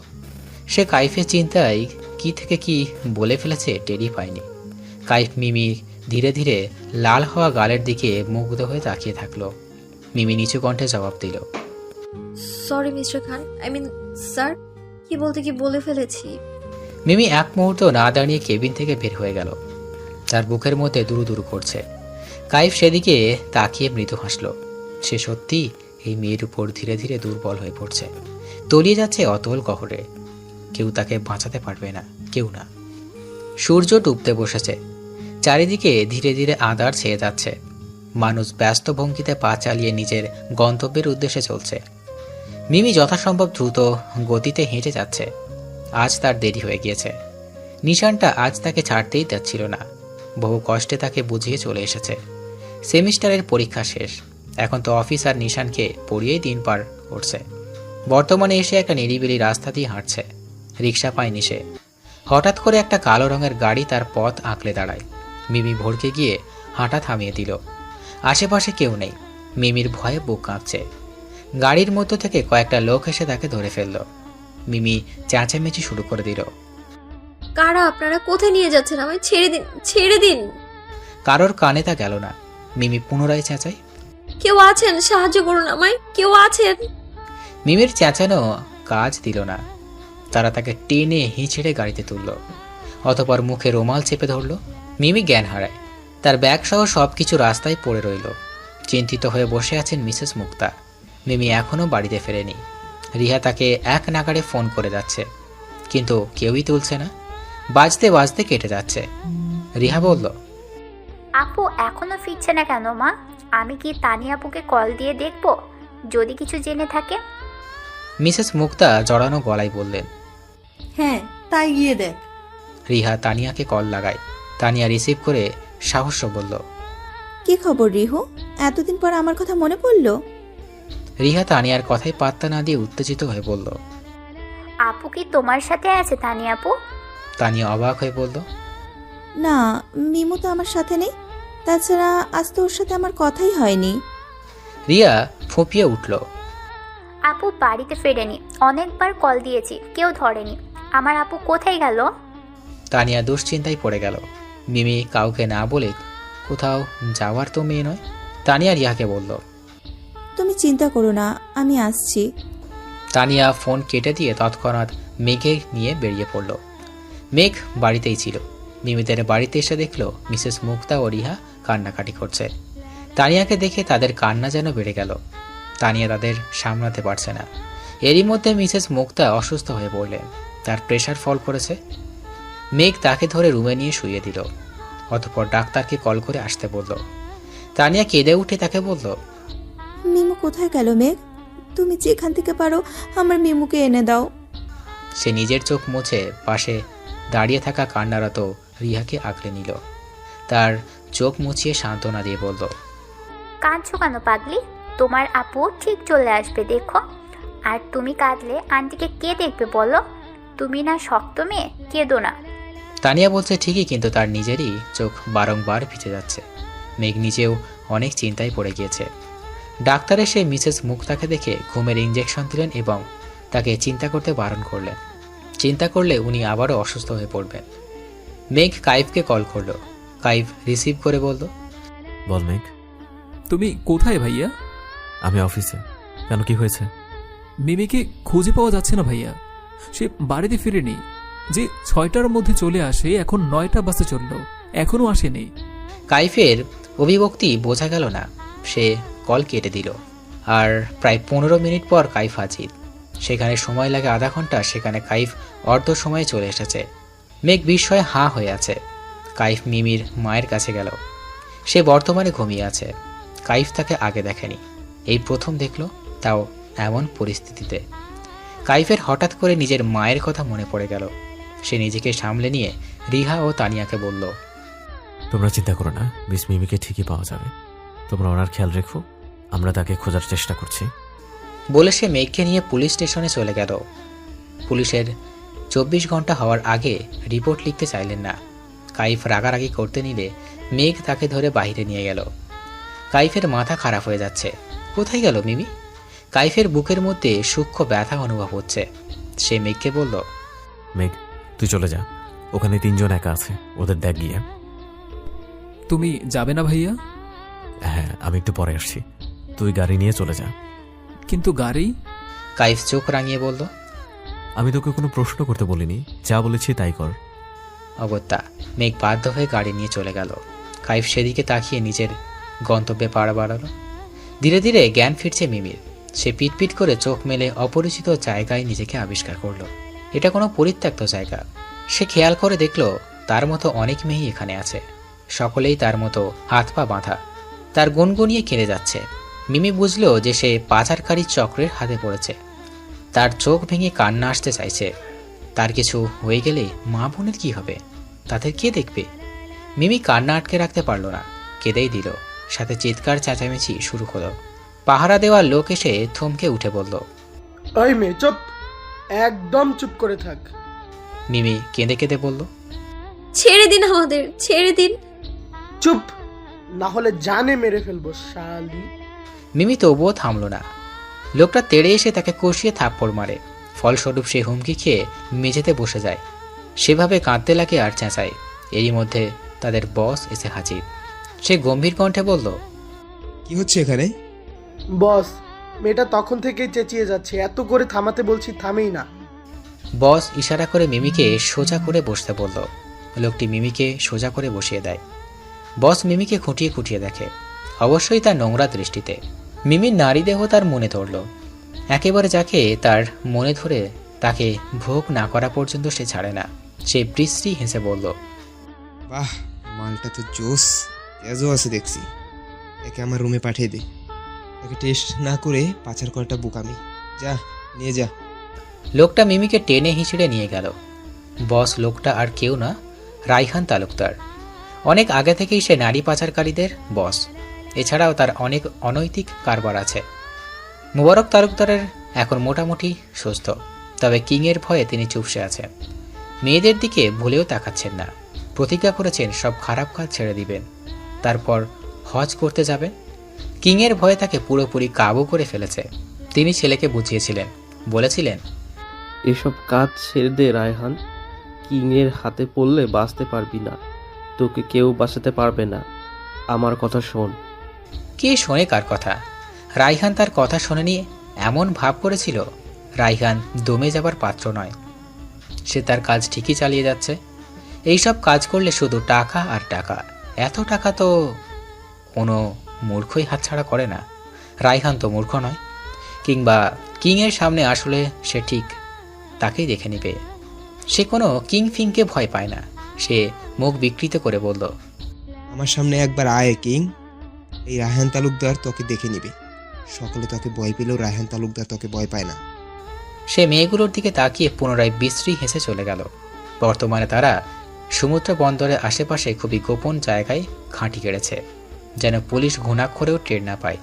সে কাইফের চিন্তায় কি থেকে কি বলে ফেলেছে টেরই পায়নি। কাইফ মিমি ধীরে ধীরে লাল হওয়া গালের দিকে মুগ্ধ হয়ে তাকিয়ে থাকলো। মিমি নিচু কণ্ঠে জবাব দিল, sorry mister Khan, I mean sir, কি বলতে কি বলে ফেলেছি। মিমি এক মুহূর্ত না দাঁড়িয়ে কেবিন থেকে বের হয়ে গেল। তার বুকের মধ্যে দুরু দুরু করছে। কাইফ সেদিকে তাকিয়ে মৃদু হাসল। সে সত্যি এই মেয়ের উপর ধীরে ধীরে দুর্বল হয়ে পড়ছে, তলিয়ে যাচ্ছে অতল গহরে। কেউ তাকে বাঁচাতে পারবে না, কেউ না। সূর্য ডুবতে বসেছে, চারিদিকে ধীরে ধীরে আঁধার ছেয়ে যাচ্ছে। মানুষ ব্যস্ত ভঙ্গিতে পা চালিয়ে নিজের গন্তব্যের উদ্দেশ্যে চলছে। মিমি যথাসম্ভব দ্রুত গতিতে হেঁটে যাচ্ছে। আজ তার দেরি হয়ে গিয়েছে। নিশানটা আজ তাকে ছাড়তেই যাচ্ছিল না। বহু কষ্টে তাকে বুঝিয়ে চলে এসেছে। সেমিস্টারের পরীক্ষা শেষ, এখন তো অফিস আর নিশানকে পড়িয়েই দিন পার করছে। বর্তমানে এসে একটা নিরিবিলি রাস্তা দিয়ে হাঁটছে। রিক্সা পায়নি সে। হঠাৎ করে একটা কালো রঙের গাড়ি তার পথ আঁকলে দাঁড়ায়। মিমি ভড়কে গিয়ে হাঁটা থামিয়ে দিল। আশেপাশে কেউ নেই। মিমির ভয়ে বুক কাঁপছে। গাড়ির মধ্য থেকে কয়েকটা লোক এসে তাকে ধরে ফেলল। মিমি চেঁচামেচি শুরু করে দিল। কারা আপনারা? কোথায় নিয়ে যাচ্ছেন আমায়? ছেড়ে দিন, ছেড়ে দিন। কারোর কানে তা গেল না। মিমি পুনরায় চেঁচায়, কেউ আছেন? সাহায্য করুন আমায়, কেউ আছেন? মিমির চেঁচানো কাজ দিল না। তারা তাকে টেনে হিঁচড়ে গাড়িতে তুলল। অতপর মুখে রুমাল চেপে ধরল। মিমি জ্ঞান হারায়। তার ব্যাগ সহ সবকিছু রাস্তায় পড়ে রইল। চিন্তিত হয়ে বসে আছেন মিসেস মুক্তা। মিমি এখনো বাড়িতে ফেরেনি। রিহা তাকে এক নাগাড়ে ফোন করে যাচ্ছে, কিন্তু কেউই তুলছে না। বাজতে বাজতে কেটে যাচ্ছে। রিহা বলল, আপু এখনো ফিরছে না কেন মা? আমি কি তানিয়া আপুকে কল দিয়ে দেখব যদি কিছু জেনে থাকে? মিসেস মুক্তা জড়ানো গলায় বললেন। হ্যাঁ, তাই গিয়ে দেখ। রিহা তানিয়াকে কল লাগায়। তানিয়া রিসিভ করে সাহস্য বলল, কি খবর রিহু? এতদিন পর আমার কথা মনে পড়লো? রিহা তানিয়ার কথায় পাত্তা না দিয়ে উত্তেজিত হয়ে বলল, আপু কি তোমার সাথে আছে তানিয়া আপু? তানিয়া অবাক হয়ে বলল, না, মিমু তো আমার সাথে নেই। তাছাড়া আজ তো ওর সাথে আমার কথাই হয়নি। রিয়া ফুঁপিয়ে উঠল। আপু বাড়িতে ফেরেনি, অনেকবার কল দিয়েছি, কেউ ধরেনি। আমার আপু কোথায় গেল? তানিয়া দুশ্চিন্তায় পড়ে গেল। মিমি কাউকে না বলে কোথাও যাওয়ার তো মেয়ে নয়। তানিয়া রিয়াকে বলল, তুমি চিন্তা করো না, আমি আসছি। তানিয়া ফোন কেটে দিয়ে তৎক্ষণাৎ মেঘে নিয়ে বেরিয়ে পড়ল। মেঘ বাড়িতেই ছিল। মিমিদের বাড়িতে এসে দেখল মিসেস মুক্তা ও রিহা কান্নাকাটি করছে। তানিয়াকে দেখে তাদের কান্না যেন বেড়ে গেল। তানিয়া তাদের সামলাতে পারছে না। এরই মধ্যে মিসেস মুক্তা অসুস্থ হয়ে পড়লেন। তার প্রেশার ফল করেছে। মেঘ তাকে ধরে রুমে নিয়ে শুইয়ে দিল। অতঃপর ডাক্তারকে কল করে আসতে বলল। তানিয়া কেঁদে উঠে তাকে বলল, মিমু কোথায় গেল মেঘ? তুমি যেখান থেকে পারো আমার মিমুকে এনে দাও। সে নিজের চোখ মুছে পাশে দাঁড়িয়ে থাকা কান্নারত রিহাকে আঁকড়ে নিল। তার চোখ মুছিয়ে সান্ত্বনা দিয়ে বলল, কাঁদছো কেন পাগলি? তোমার আপু ঠিক চলে আসবে দেখো। আর তুমি কাঁদলে আন্টিকে কে দেখবে বলো? তুমি না শক্ত মেয়ে, কেঁদো না। তানিয়া বলছে ঠিকই, কিন্তু তার নিজেরই চোখ বারংবার ভিজে যাচ্ছে। মেঘ নিজেও অনেক চিন্তায় পড়ে গিয়েছে। ডাক্তার এসে মিসেস মুক্তাকে দেখে ঘুমের ইঞ্জেকশন দিলেন এবং তাকে চিন্তা করতে বারণ করলেন। চিন্তা করলে উনি আবারও অসুস্থ হয়ে পড়বেন। মেঘ কাইফকে কল করলো। কাইফ রিসিভ করে বলল, বল মেঘ। তুমি কোথায় ভাইয়া? আমি অফিসে। কেন, কি হয়েছে? মিমিকে খুঁজে পাওয়া যাচ্ছে না ভাইয়া। সে বাড়িতে ফিরেনি। যে 6টার মধ্যে চলে আসে এখন 9টা বাসে চলল, এখনো আসেনি। কাইফের অভিব্যক্তি বোঝা গেল না। সে কল কেটে দিল। আর প্রায় 15 মিনিট পর কাইফ হাজির। সেখানে সময় লাগে আধা ঘন্টা, সেখানে কাইফ অর্ধ সময়ে চলে এসেছে। মেঘ বিস্ময়ে হাঁ হয়ে আছে। কাইফ মিমির মায়ের কাছে গেল। সে বর্তমানে ঘুমিয়ে আছে। কাইফ তাকে আগে দেখেনি, এই প্রথম দেখল, তাও এমন পরিস্থিতিতে। কাইফের হঠাৎ করে নিজের মায়ের কথা মনে পড়ে গেল। সে নিজেকে সামলে নিয়ে রিহা ও তানিয়াকে বলল, তোমরা চিন্তা করো না, মিস মিমিকে ঠিকই পাওয়া যাবে। তোমরা ওনার খেয়াল রেখো, আমরা তাকে খোঁজার চেষ্টা করছি। বলে সে মেঘকে নিয়ে পুলিশ স্টেশনে চলে গেল। পুলিশের 24 ঘন্টা হওয়ার আগে রিপোর্ট লিখতে চাইলেন না। কাইফ রাগারাগি করতে নিলে মেঘ তাকে ধরে বাইরে নিয়ে গেল। কাইফের মাথা খারাপ হয়ে যাচ্ছে। কোথায় গেল মিমি? কাইফের বুকের মধ্যে সূক্ষ্ম ব্যথা অনুভব হচ্ছে। সে মেঘকে বলল, মেঘ, তুই চলে যা, ওখানে 3 জন একা আছে, ওদের দেখ গিয়ে। তুমি যাবে না ভাইয়া? হ্যাঁ, আমি একটু পরে আসছি, তুই গাড়ি নিয়ে চলে যা। কিন্তু গাড়ি? কাইফ চোখ রাঙিয়ে বলল, আমি তোকে কোনো প্রশ্ন করতে বলিনি, যা বলেছি তাই কর। অগত্যা মেঘ বাধ্য হয়ে গাড়ি নিয়ে চলে গেল। কাইফ সেদিকে তাকিয়ে নিজের গন্তব্যে পা বাড়ালো। ধীরে ধীরে জ্ঞান ফিরছে মিমির। সে পিটপিট করে চোখ মেলে অপরিচিত জায়গায় নিজেকে আবিষ্কার করলো। এটা কোনো পরিত্যক্ত জায়গা। সে খেয়াল করে দেখল তার মতো অনেক মেয়েই এখানে আছে। সকলেই তার মতো হাত পা বাঁধা, তার গুনগুনিয়ে কেঁদে যাচ্ছে। মিমি বুঝল যে সে পাচারকারীর চক্রের হাতে পড়েছে। তার চোখ ভেঙে কান্না আসতে চাইছে। তার কিছু হয়ে গেলে মা বোনের কি হবে? তাদের কে দেখবে? মিমি কান্না আটকে রাখতে পারল না, কেঁদেই দিল। সাথে চিৎকার চেঁচামেচি শুরু হলো। পাহারা দেওয়ার লোক এসে থমকে উঠে বলল, ওই মেয়ে চুপ, একদম চুপ করে থাক। মিমি কেঁদে কেঁদে বলল, ছেড়ে দিন আমাদের, ছেড়ে দিন। চুপ, না হলে জানে মেরে ফেলবো শালি। মিমি তবুও থামল না। লোকটা তেড়ে এসে তাকে কষিয়ে থাপ্পড় মারে। ফলস্বরূপ সে হুমকি খেয়ে মেঝেতে বসে যায়। সেভাবে কাঁদতে লাগে আর চেঁচায়। এরই মধ্যে তাদের বস এসে হাজির। সে গম্ভীর কণ্ঠে বলল, কি হচ্ছে এখানে? বস, মেয়েটা তখন থেকেই চেঁচিয়ে যাচ্ছে, এত করে থামাতে বলছি থামেই না। বস ইশারা করে মিমিকে সোজা করে বসতে বলল। লোকটি মিমিকে সোজা করে বসিয়ে দেয়। বস মিমিকে খুঁটিয়ে খুঁটিয়ে দেখে, অবশ্যই তার নোংরা দৃষ্টিতে। মিমির নারী দেহ তার মনে ধরল। একেবারে যাকে তার মনে ধরে তাকে ভোগ না করা পর্যন্ত সে ছাড়ে না। সে বৃষ্টি হেসে বলল, বাহ, মালটা তো জোস, তেজও আছে দেখছি। একে আমার রুমে পাঠিয়ে দে। একে টেস্ট না করে পাচার করাটা বোকামি। যা, নিয়ে যা। লোকটা মিমিকে টেনে হিঁচড়ে নিয়ে গেল। বস লোকটা আর কেউ না, রাইহান তালুকদার। অনেক আগে থেকেই সে নারী পাচারকারীদের বস। এছাড়াও তার অনেক অনৈতিক কারবার আছে। মুবারক তালুকদারের এখন মোটামুটি সুস্থ, তবে কিংয়ের ভয়ে তিনি চুপসে আছেন। মেয়েদের দিকে ভুলেও তাকাচ্ছেন না। প্রতিজ্ঞা করেছেন সব খারাপ কাজ ছেড়ে দিবেন, তারপর হজ করতে যাবেন। কিংয়ের ভয়ে তাকে পুরোপুরি কাবু করে ফেলেছে। তিনি ছেলেকে বুঝিয়েছিলেন, বলেছিলেন, এসব কাজ ছেড়ে দে রায়হান, কিংয়ের হাতে পড়লে বাঁচতে পারবি না, তোকে কেউ বাঁচাতে পারবে না, আমার কথা শোন। কে শোনে কার কথা? রাইহান তার কথা শোনেনি এমন ভাব করেছিল। রাইহান দমে যাবার পাত্র নয়। সে তার কাজ ঠিকই চালিয়ে যাচ্ছে। এইসব কাজ করলে শুধু টাকা আর টাকা। এত টাকা তো কোনো মূর্খই হাতছাড়া করে না। রাইহান তো মূর্খ নয়, কিংবা কিংয়ের সামনে আসলে সে ঠিক তাকেই দেখে নেবে। সে কোনো কিং ফিংকে ভয় পায় না। সে মুখ বিকৃত করে বলল, আমার সামনে একবার আয় কিং, এই রায়হান তালুকদার তোকে দেখে নিবে। সকলে তোকে ভয় পেলেও রায়হান তালুকদার তোকে ভয় পায় না। সে মেয়েগুলোর দিকে তাকিয়ে পুনরায় বিশ্রী হেসে চলে গেল। বর্তমানে তারা সমুদ্র বন্দরের আশেপাশে খুবই গোপন জায়গায় ঘাঁটি কেড়েছে, যেন পুলিশ ঘুণাক্ষরেও টের না পায়।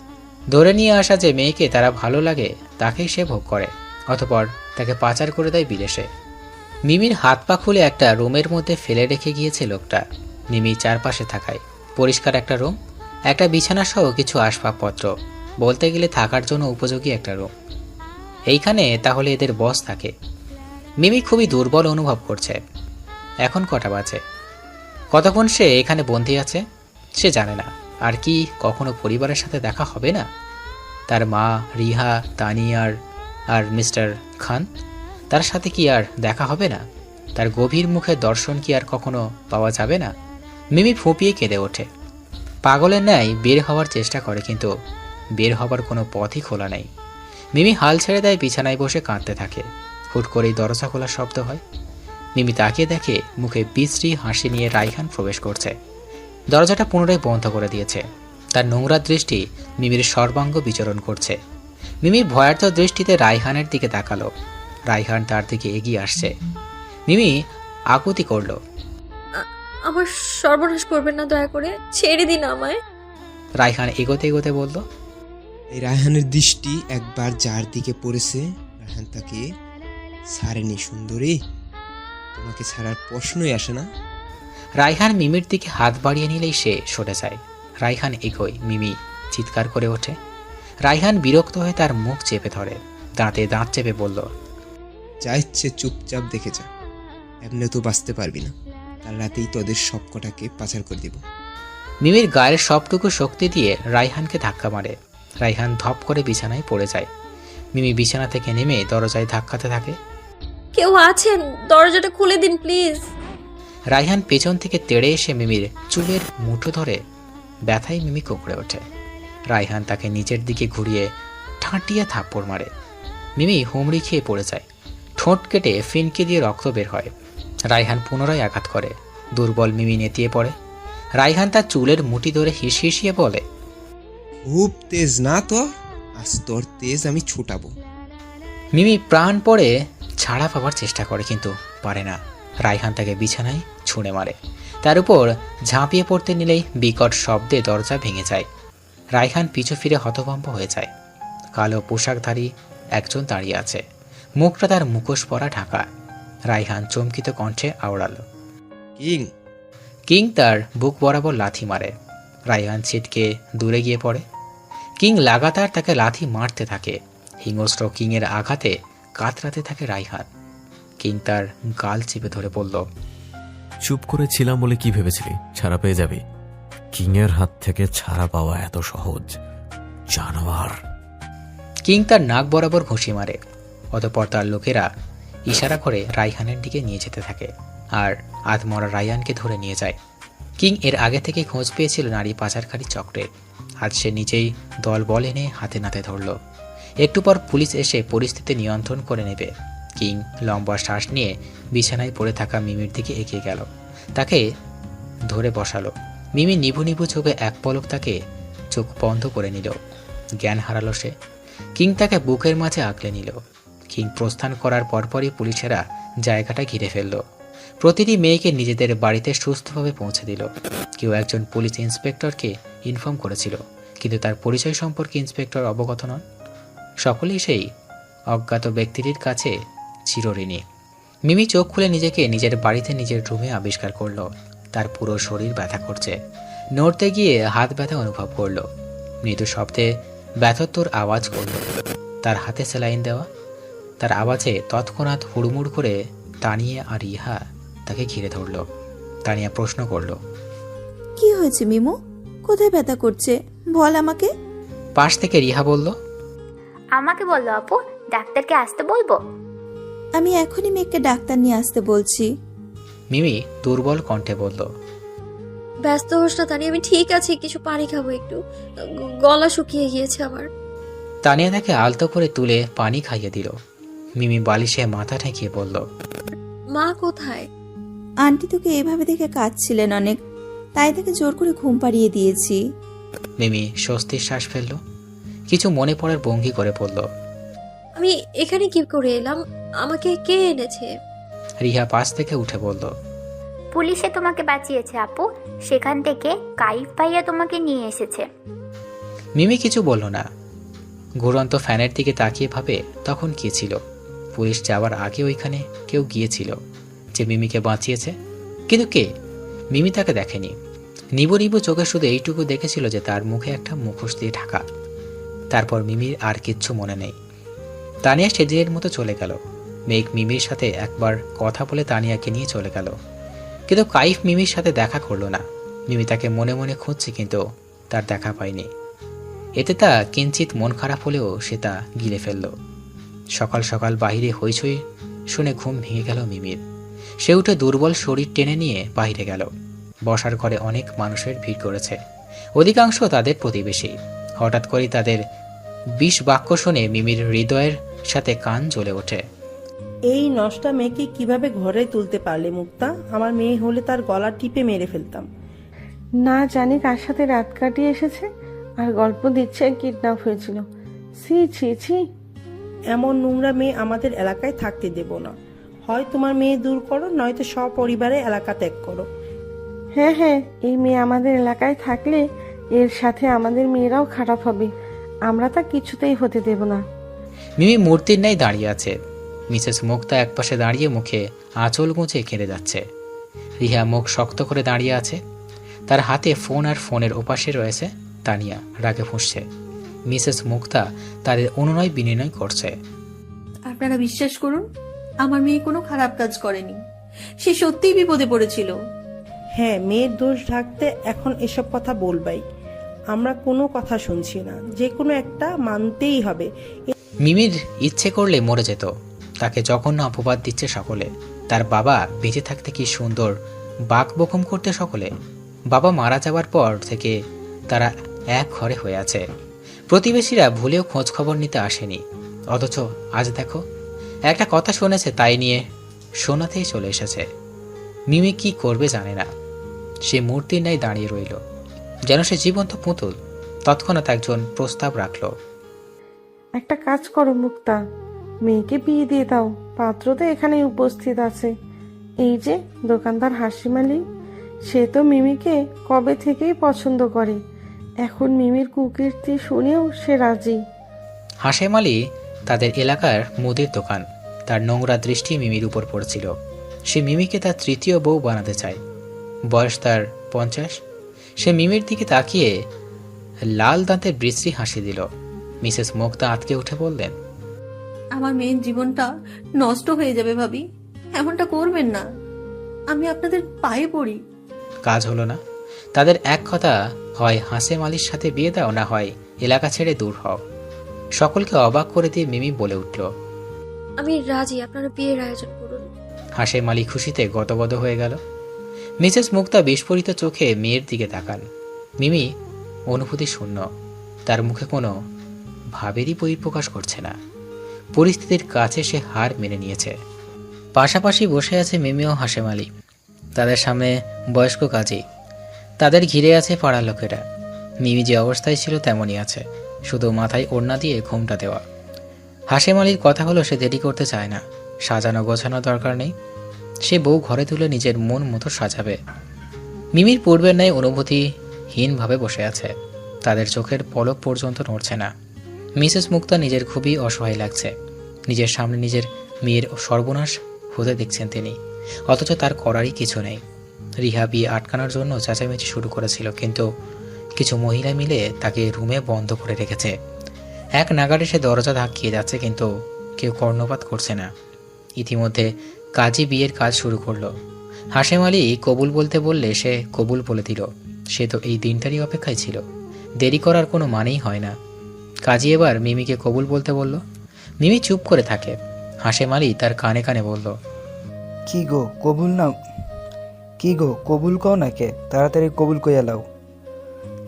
ধরে নিয়ে আসা যে মেয়েকে তারা ভালো লাগে তাকেই সে ভোগ করে, অতঃপর তাকে পাচার করে দেয় বিদেশে। মিমির হাত পা খুলে একটা রুমের মধ্যে ফেলে রেখে গিয়েছে লোকটা। মিমি চারপাশে থাকায় পরিষ্কার একটা রুম, একটা বিছানা সহ কিছু আসবাবপত্র, বলতে গেলে থাকার জন্য উপযোগী একটা রুম। এইখানে তাহলে এদের বস থাকে। মিমি খুবই দুর্বল অনুভব করছে। এখন কটা বাজে? কতক্ষণ সে এখানে বন্দী আছে সে জানে না। আর কি কখনো পরিবারের সাথে দেখা হবে না? তার মা, রিহা, তানিয়ার আর মিস্টার খান, তার সাথে কি আর দেখা হবে না? তার গভীর মুখের দর্শন কি আর কখনো পাওয়া যাবে না? মিমি ফুঁপিয়ে কেঁদে ওঠে। পাগলের ন্যায় বের হওয়ার চেষ্টা করে, কিন্তু বের হবার কোনো পথই খোলা নেই। মিমি হাল ছেড়ে দেয়, বিছানায় বসে কাঁদতে থাকে। হুট করেই দরজা খোলার শব্দ হয়। মিমি তাকিয়ে দেখে মুখে বিশ্রী হাসি নিয়ে রাইহান প্রবেশ করছে। দরজাটা পুনরায় বন্ধ করে দিয়েছে। তার নোংরা দৃষ্টি মিমির সর্বাঙ্গ বিচরণ করছে। মিমি ভয়ার্থ দৃষ্টিতে রাইহানের দিকে তাকালো। রাইহান তার দিকে এগিয়ে আসছে। মিমি আকুতি করল, আমার সর্বনাশ করবেন না, দয়া করে ছেড়ে দিন আমায়। রাইহান এগোতে এগোতে বলল, এই রায়হানের দৃষ্টি একবার যার দিকে পড়েছে, রায়হান তাকে ছাড়েনি। সুন্দরী, তোমাকে ছাড়ার প্রশ্নই আসে না। রাইহান মিমির দিকে হাত বাড়িয়ে নিলেই সে সরে যায়। রাইহান এগোয়, মিমি চিৎকার করে ওঠে। রায়হান বিরক্ত হয়ে তার মুখ চেপে ধরে, দাঁতে দাঁত চেপে বলল, যা ইচ্ছে চুপচাপ দেখে যা, এমনি তো বাঁচতে পারবি না। কাল রাতেই তোদের সব কটাকে পাচার করে দিব। মিমির গায়ের সবটুকু শক্তি দিয়ে রায়হানকে ধাক্কা মারে। রায়হান ধপ করে বিছানায় পড়ে যায়। মিমি বিছানা থেকে নেমে দরজায় ধাক্কাতে থাকে। কেউ আছেন? দরজাটা খুলে দিন প্লিজ। রায়হান পেছন থেকে তেড়ে এসে মিমির চুলের মুঠো ধরে ব্যথায় মিমি কুঁকড়ে ওঠে। রায়হান তাকে নিচের দিকে ঘুরিয়ে ঠাঁটিয়ে থাপ্পড় মারে। মিমি হুমড়ি খেয়ে পড়ে যায়। ঠোঁট কেটে ফিনকে দিয়ে রক্ত বের হয়। রায়হান পুনরায় আঘাত করে। দুর্বল মিমি নেতিয়ে পড়ে। রায়হান তার চুলের মুঠি ধরে হিসিয়ে বলে, খুব তেজ না তো, আজ তোর তেজ আমি ছুটাবো। মিমি প্রাণ পড়ে ছাড়া পাওয়ার চেষ্টা করে, কিন্তু পারে না। রায়হান তাকে বিছানায় ছুঁড়ে মারে। তার উপর ঝাঁপিয়ে পড়তে নিলেই বিকট শব্দে দরজা ভেঙে যায়। রায়হান পিছু ফিরে হতভম্ব হয়ে যায়। কালো পোশাকধারী একজন দাঁড়িয়ে আছে, মুখটা তার মুখোশ পরা ঢাকা। রায়হান চমকিত কণ্ঠে আওড়াল, কিং। কিং তার বুক বরাবর লাথি মারে। রায়হান ছিটকে দূরে গিয়ে পড়ে। কিং লাগাতার তাকে লাথি মারতে থাকে। হিংস্র কিংয়ের আঘাতে কাতরাতে থাকে রায়হান। কিং তার গাল চেপে ধরে বলল, চুপ করে ছিলাম বলে কি ভেবেছিলি ছাড়া পেয়ে যাবি? কিংয়ের হাত থেকে ছাড়া পাওয়া এত সহজ? জানোয়ার। কিং তার নাক বরাবর ঘুষি মারে। অতঃপর তার লোকেরা ইশারা করে রায়হানের দিকে নিয়ে যেতে থাকে আর আধমরা রায়হানকে ধরে নিয়ে যায়। কিং এর আগে থেকে খোঁজ পেয়েছিল নারী পাচারকারী চক্রের। আজ সে নিজেই দল বল এনে হাতে নাতে ধরল। একটু পর পুলিশ এসে পরিস্থিতি নিয়ন্ত্রণ করে নেবে। কিং লম্বা শ্বাস নিয়ে বিছানায় পড়ে থাকা মিমির দিকে এগিয়ে গেল, তাকে ধরে বসালো। মিমি নিভু নিভু চোখে এক পলক তাকে চোখ বন্ধ করে নিল। জ্ঞান হারালো সে। কিং তাকে বুকের মাঝে আঁকলে নিল। কিং প্রস্থান করার পরপরই পুলিশেরা জায়গাটা ঘিরে ফেলল। প্রতিটি মেয়েকে নিজেদের বাড়িতে সুস্থভাবে পৌঁছে দিল। কেউ একজন পুলিশ ইন্সপেক্টরকে ইনফর্ম করেছিল, কিন্তু তার পরিচয় সম্পর্কে ইন্সপেক্টর অবগত নন। সকলেই সেই অজ্ঞাত ব্যক্তিটির কাছে চিরঋণী। মিমি চোখ খুলে নিজেকে নিজের বাড়িতে নিজের রুমে আবিষ্কার করল। তার পুরো শরীর ব্যথা করছে। নড়তে গিয়ে হাত ব্যথা অনুভব করল। মৃদু শব্দে ব্যথাত্তর আওয়াজ করল। তার হাতে স্যালাইন দেওয়া। তার আওয়াজে তৎক্ষণাৎ হুড়মুড় করে তানিয়া আর রিহা তাকে ঘিরে ধরল। তানিয়া প্রশ্ন করল, কি হয়েছে মিমু? কোথায় ব্যথা করছে বল আমাকে। পাশ থেকে রিহা বলল, আমাকে বললো আপু, ডাক্তারকে আসতে বলবো? আমি এখনই মেয়েকে ডাক্তার নিয়ে আসতে বলছি। মিমি দুর্বল কণ্ঠে বলল, ব্যস্ত হোস না তানি, আমি ঠিক আছি, কিছু পানি খাবো একটু, গলা শুকিয়ে গিয়েছে আমার। তানিয়া তাকে আলতো করে তুলে পানি খাইয়ে দিল। মিমি বালিশে মাথা ঠেকিয়ে বলল, মা কোথায়? আন্টি তোকে এভাবে দেখে কাঁদছিলেন অনেক, তাই তাকে জোর করে ঘুম পাড়িয়ে দিয়েছি। মিমি স্বস্তির শ্বাস ফেলল। কিছু মনে পড়ার ভঙ্গি করে বলল, আমি এখানে কি করে এলাম? আমাকে কে এনেছে? রিহা পাশ থেকে উঠে বলল, পুলিশে তোমাকে বাঁচিয়েছে আপু, সেখান থেকে কাইফ ভাইয়া তোমাকে নিয়ে এসেছে। মিমি কিছু বলল না। ঘুরন্ত ফ্যানের দিকে তাকিয়ে ভাবে তখন কে ছিল। পুলিশ যাওয়ার আগে ওইখানে কেউ গিয়েছিল যে মিমিকে বাঁচিয়েছে, কিন্তু কে? মিমি তাকে দেখেনি। নিবু নিবু চোখে শুধু এইটুকু দেখেছিল যে তার মুখে একটা মুখোশ দিয়ে ঢাকা। তারপর মিমির আর কিচ্ছু মনে নেই। তানিয়া সেদিনের মতো চলে গেল। মেঘ মিমির সাথে একবার কথা বলে তানিয়াকে নিয়ে চলে গেল, কিন্তু কাইফ মিমির সাথে দেখা করলো না। মিমি তাকে মনে মনে খুঁজছে, কিন্তু তার দেখা পায়নি। এতে তা কিঞ্চিত মন খারাপ হলেও সে তা গিলে ফেলল। সকাল সকাল বাহিরে হইচই শুনে ঘুম ভেঙে গেল মিমির। সে উঠে দুর্বল শরীর টেনে নিয়ে বাহিরে গেল। বসার ঘরে অনেক মানুষের ভিড় করেছে, অধিকাংশ তাদের প্রতিবেশী। হঠাৎ করেই তাদের ২০ বাক্য শুনে মিমির হৃদয়ের সাথে কান জ্বলে ওঠে। এই নষ্টা মেয়েকে কিভাবে ঘরে তুলতে পারলে মুক্তা? আমার মেয়ে হলে তার গলা টিপে মেরে ফেলতাম। না জানি কার সাথে রাত কাটিয়ে এসেছে আর গল্প দিচ্ছে কিডন্যাপ হয়েছিল। ছি ছি ছি, এমন নোংরা মেয়ে আমাদের এলাকায় থাকতে দেব না। হয় তোমার মেয়ে দূর করো, নয়তো সপরিবারে এলাকা ত্যাগ করো। হ্যাঁ হ্যাঁ, এই মেয়ে আমাদের এলাকায় থাকলে এর সাথে আমাদের মেয়েরাও খারাপ হবে। আমরা তা কিছুতেই হতে দেব না। মিমি মূর্তির ন্যায় দাঁড়িয়ে আছে। মিসেস মুক্তা একপাশে দাঁড়িয়ে মুখে আঁচল গুঁজে কেঁদে যাচ্ছে। রিহা মুখ শক্ত করে দাঁড়িয়ে আছে। তার হাতে ফোন আর ফোনের ওপাশে রয়েছে তানিয়া রাগে ফুঁসছে। মিসেস মুক্তা তাদের অনুনয় বিনিময় করছে। আপনারা বিশ্বাস করুন, আমার মেয়ে কোনো খারাপ কাজ করেনি। সে সত্যিই বিপদে পড়েছিল। হ্যাঁ, মেয়ের দোষ ঢাকতে এখন এসব কথা বলবাই। আমরা কোনো কথা শুনছি না, যে কোনো একটা মানতেই হবে। মিমির ইচ্ছে করলে মরে যেত, তাকে জঘন্য অপবাদ দিচ্ছে সকলে। তার বাবা বেঁচে থাকতে কি সুন্দর বাক বকম করতে সকলে। বাবা মারা যাওয়ার পর থেকে তারা এক ঘরে হয়ে আছে। প্রতিবেশীরা ভুলেও খোঁজ খবর নিতে আসেনি, অথচ আজ দেখো একটা কথা শুনেছে তাই নিয়ে শোনাতেই চলে এসেছে। মিমি কি করবে জানে না। সে মূর্তির ন্যায় দাঁড়িয়ে রইল, যেন সে জীবন্ত পুতুল। তৎক্ষণাৎ একজন প্রস্তাব রাখল। একটা কাজ করো মুক্তা, মেয়েকে বিয়ে দিয়ে দাও। পাত্র তো এখানে উপস্থিত আছে। এই যে দোকানদার হাসিম আলী, সে তো মিমিকে কবে থেকেই পছন্দ করে। এখন মিমির কুকীর্তি শুনেও সে রাজি। হাশেম আলী তাদের এলাকার মুদির দোকান। তার নোংরা দৃষ্টি মিমির উপর পড়ছিল। সে মিমিকে তার তৃতীয় বউ বানাতে চায়। বয়স তার 50। সে মিমির দিকে তাকিয়ে লাল দাঁতের বিশ্রী হাসি দিল। মিসেস মুক্তা আঁতকে উঠে বললেন, আমার মেয়ের জীবনটা নষ্ট হয়ে যাবে ভাবি, এমনটা করবেন না। আমি আপনাদের পায়ে পড়ি। কাজ হলো না। তাদের এক কথা, হয় হাশেম আলীর সাথে বিয়ে দাও, না হয় এলাকা ছেড়ে দূর হও। সকলকে অবাক করে দিয়ে মিমি বলে উঠল, আমি রাজি, আপনারা বিয়ের আয়োজন করুন। হাশেম আলী খুশিতে গদগদ হয়ে গেল। মিসেস মুক্তা বিস্ফোরিত চোখে মেয়ের দিকে তাকান। মিমি অনুভূতি শূন্য, তার মুখে কোনো ভাবেরই বহিঃপ্রকাশ করছে না। পরিস্থিতির কাছে সে হার মেনে নিয়েছে। পাশাপাশি বসে আছে মিমি ও হাশেম আলী। তাদের সামনে বয়স্ক কাজী, তাদের ঘিরে আছে পাড়ার লোকেরা। মিমি যে অবস্থায় ছিল তেমনই আছে, শুধু মাথায় ওড়না দিয়ে ঘোমটা দেওয়া। হাশেম আলীর কথা হলো সে দেরি করতে চায় না, সাজানো গোছানো দরকার নেই। সে বউ ঘরে তুলে নিজের মন মতো সাজাবে। মিমির পূর্বের ন্যায় অনুভূতিহীনভাবে বসে আছে, তাদের চোখের পলক পর্যন্ত নড়ছে না। মিসেস মুক্তা নিজের খুবই অসহায় লাগছে। নিজের সামনে নিজের মেয়ের সর্বনাশ হতে দেখছেন তিনি, অথচ তার করারই কিছু নেই। রিহা বিয়ে আটকানোর জন্য চেঁচামেচি শুরু করেছিল, কিন্তু কিছু মহিলা মিলে তাকে রুমে বন্ধ করে রেখেছে। এক নাগাড়ে সে দরজা ধাক্কিয়ে যাচ্ছে, কিন্তু কেউ কর্ণপাত করছে না। ইতিমধ্যে কাজী বিয়ের কাজ শুরু করলো। হাশেম আলী কবুল বলতে বললে সে কবুল বলে দিল। সে তো এই দিনটারই অপেক্ষায় ছিল, দেরি করার কোনো মানেই হয় না। কাজী এবার মিমিকে কবুল বলতে বলল। মিমি চুপ করে থাকে। হাশেম আলী তার কানে কানে বলল, কি গো কবুল নাও, কি গো কবুল কও না কে? তাড়াতাড়ি কবুল কইয়া লাও,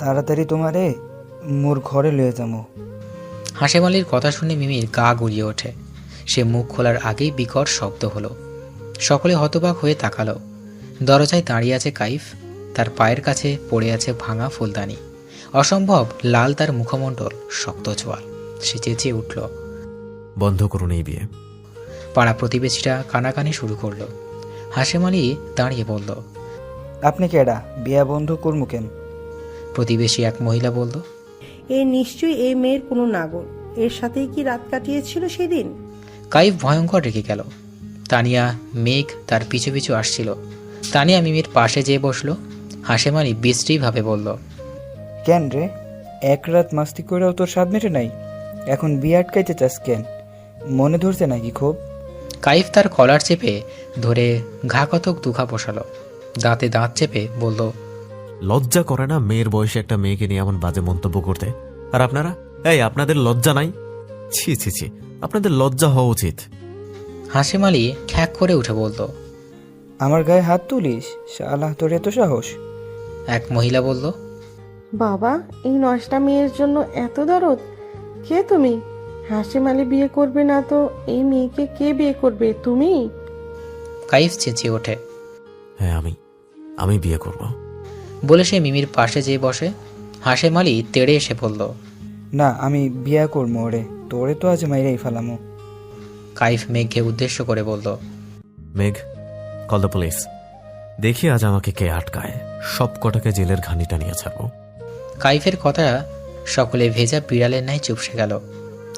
তাড়াতাড়ি তোমারে মোর ঘরে লয়ে যাবো। হাশেম আলীর কথা শুনে মিমির গা গড়িয়ে ওঠে। সে মুখ খোলার আগেই বিকট শব্দ হলো। সকলে হতবাক হয়ে তাকালো। দরজায় দাঁড়িয়ে আছে কাইফ, তার পায়ের কাছে পড়ে আছে ভাঙা ফুলদানি। অসম্ভব লাল তার মুখমণ্ডল, শক্ত চোয়াল। সে চেঁচিয়ে উঠল, বন্ধ করুন এই বিয়ে। পাড়া প্রতিবেশীরা কানাকানি শুরু করলো। হাশেম আলী দাঁড়িয়ে বলল, আপনি কেডা? বিয়া বন্ধ করমু কেন? প্রতিবেশী এক মহিলা বলল, এ নিশ্চয়ই এই মেয়ের কোনো নাগর, এর সাথেই কি রাত কাটিয়েছিল সেদিন। কাইফ ভয়ঙ্কর রেগে গেল। তানিয়া মেঘ তার পিছু পিছু আসছিল। তানিয়া মিমির পাশে যেয়ে বসলো। হাশেম আলী বিশ্রীভাবে বলল, কেন রে, এক রাত মাস্তি করেও তোর স্বাদ মেটে নাই? এখন বিয়ে আটকাইতে চাস কেন? মনে ধরছে নাকি খুব? কাইফ তার কলার চেপে ধরে ঘা কতক দুঘা বসালো। দাঁতে দাঁত চেপে বলল, লজ্জা করে না মেয়ের বয়সে একটা মেয়েকে নিয়ে এমন বাজে মন্তব্য করতে? আর আপনারা, এই আপনাদের লজ্জা নাই? ছি ছি ছি, আপনাদের লজ্জা হওয়া উচিত। হাশেম আলী খ্যাক করে উঠে বলল, আমার গায়ে হাত তুলিস? শালা তোর এত সাহস? এক মহিলা বলল, বাবা, এই 9টা মেয়ের জন্য এত দরদ? কে তুমি? হাসিম আলী বিয়ে করবে না তো এই মেয়েকে কে বিয়ে করবে? তুমি? কাইফ চেঁচিয়ে ওঠে, হ্যাঁ আমি বিয়ে করব বলে সে মিমির পাশে যেয়ে বসে। হাশেম আলী তেড়ে এসে বলল, না, আমি বিয়া করবো ওরে, তোরে তো আজ মাইরাই ফেলামো। কাইফ মেঘকে উদ্দেশ্য করে বলল, মেঘ, কল দ্য পুলিশ। দেখি আজ আমাকে কে আটকায়। সব কটাকে জেলের ঘানিটা নিয়ে ছাড়বো। কাইফের কথা সকলে ভেজা বিড়ালের ন্যায় চুপসে গেল।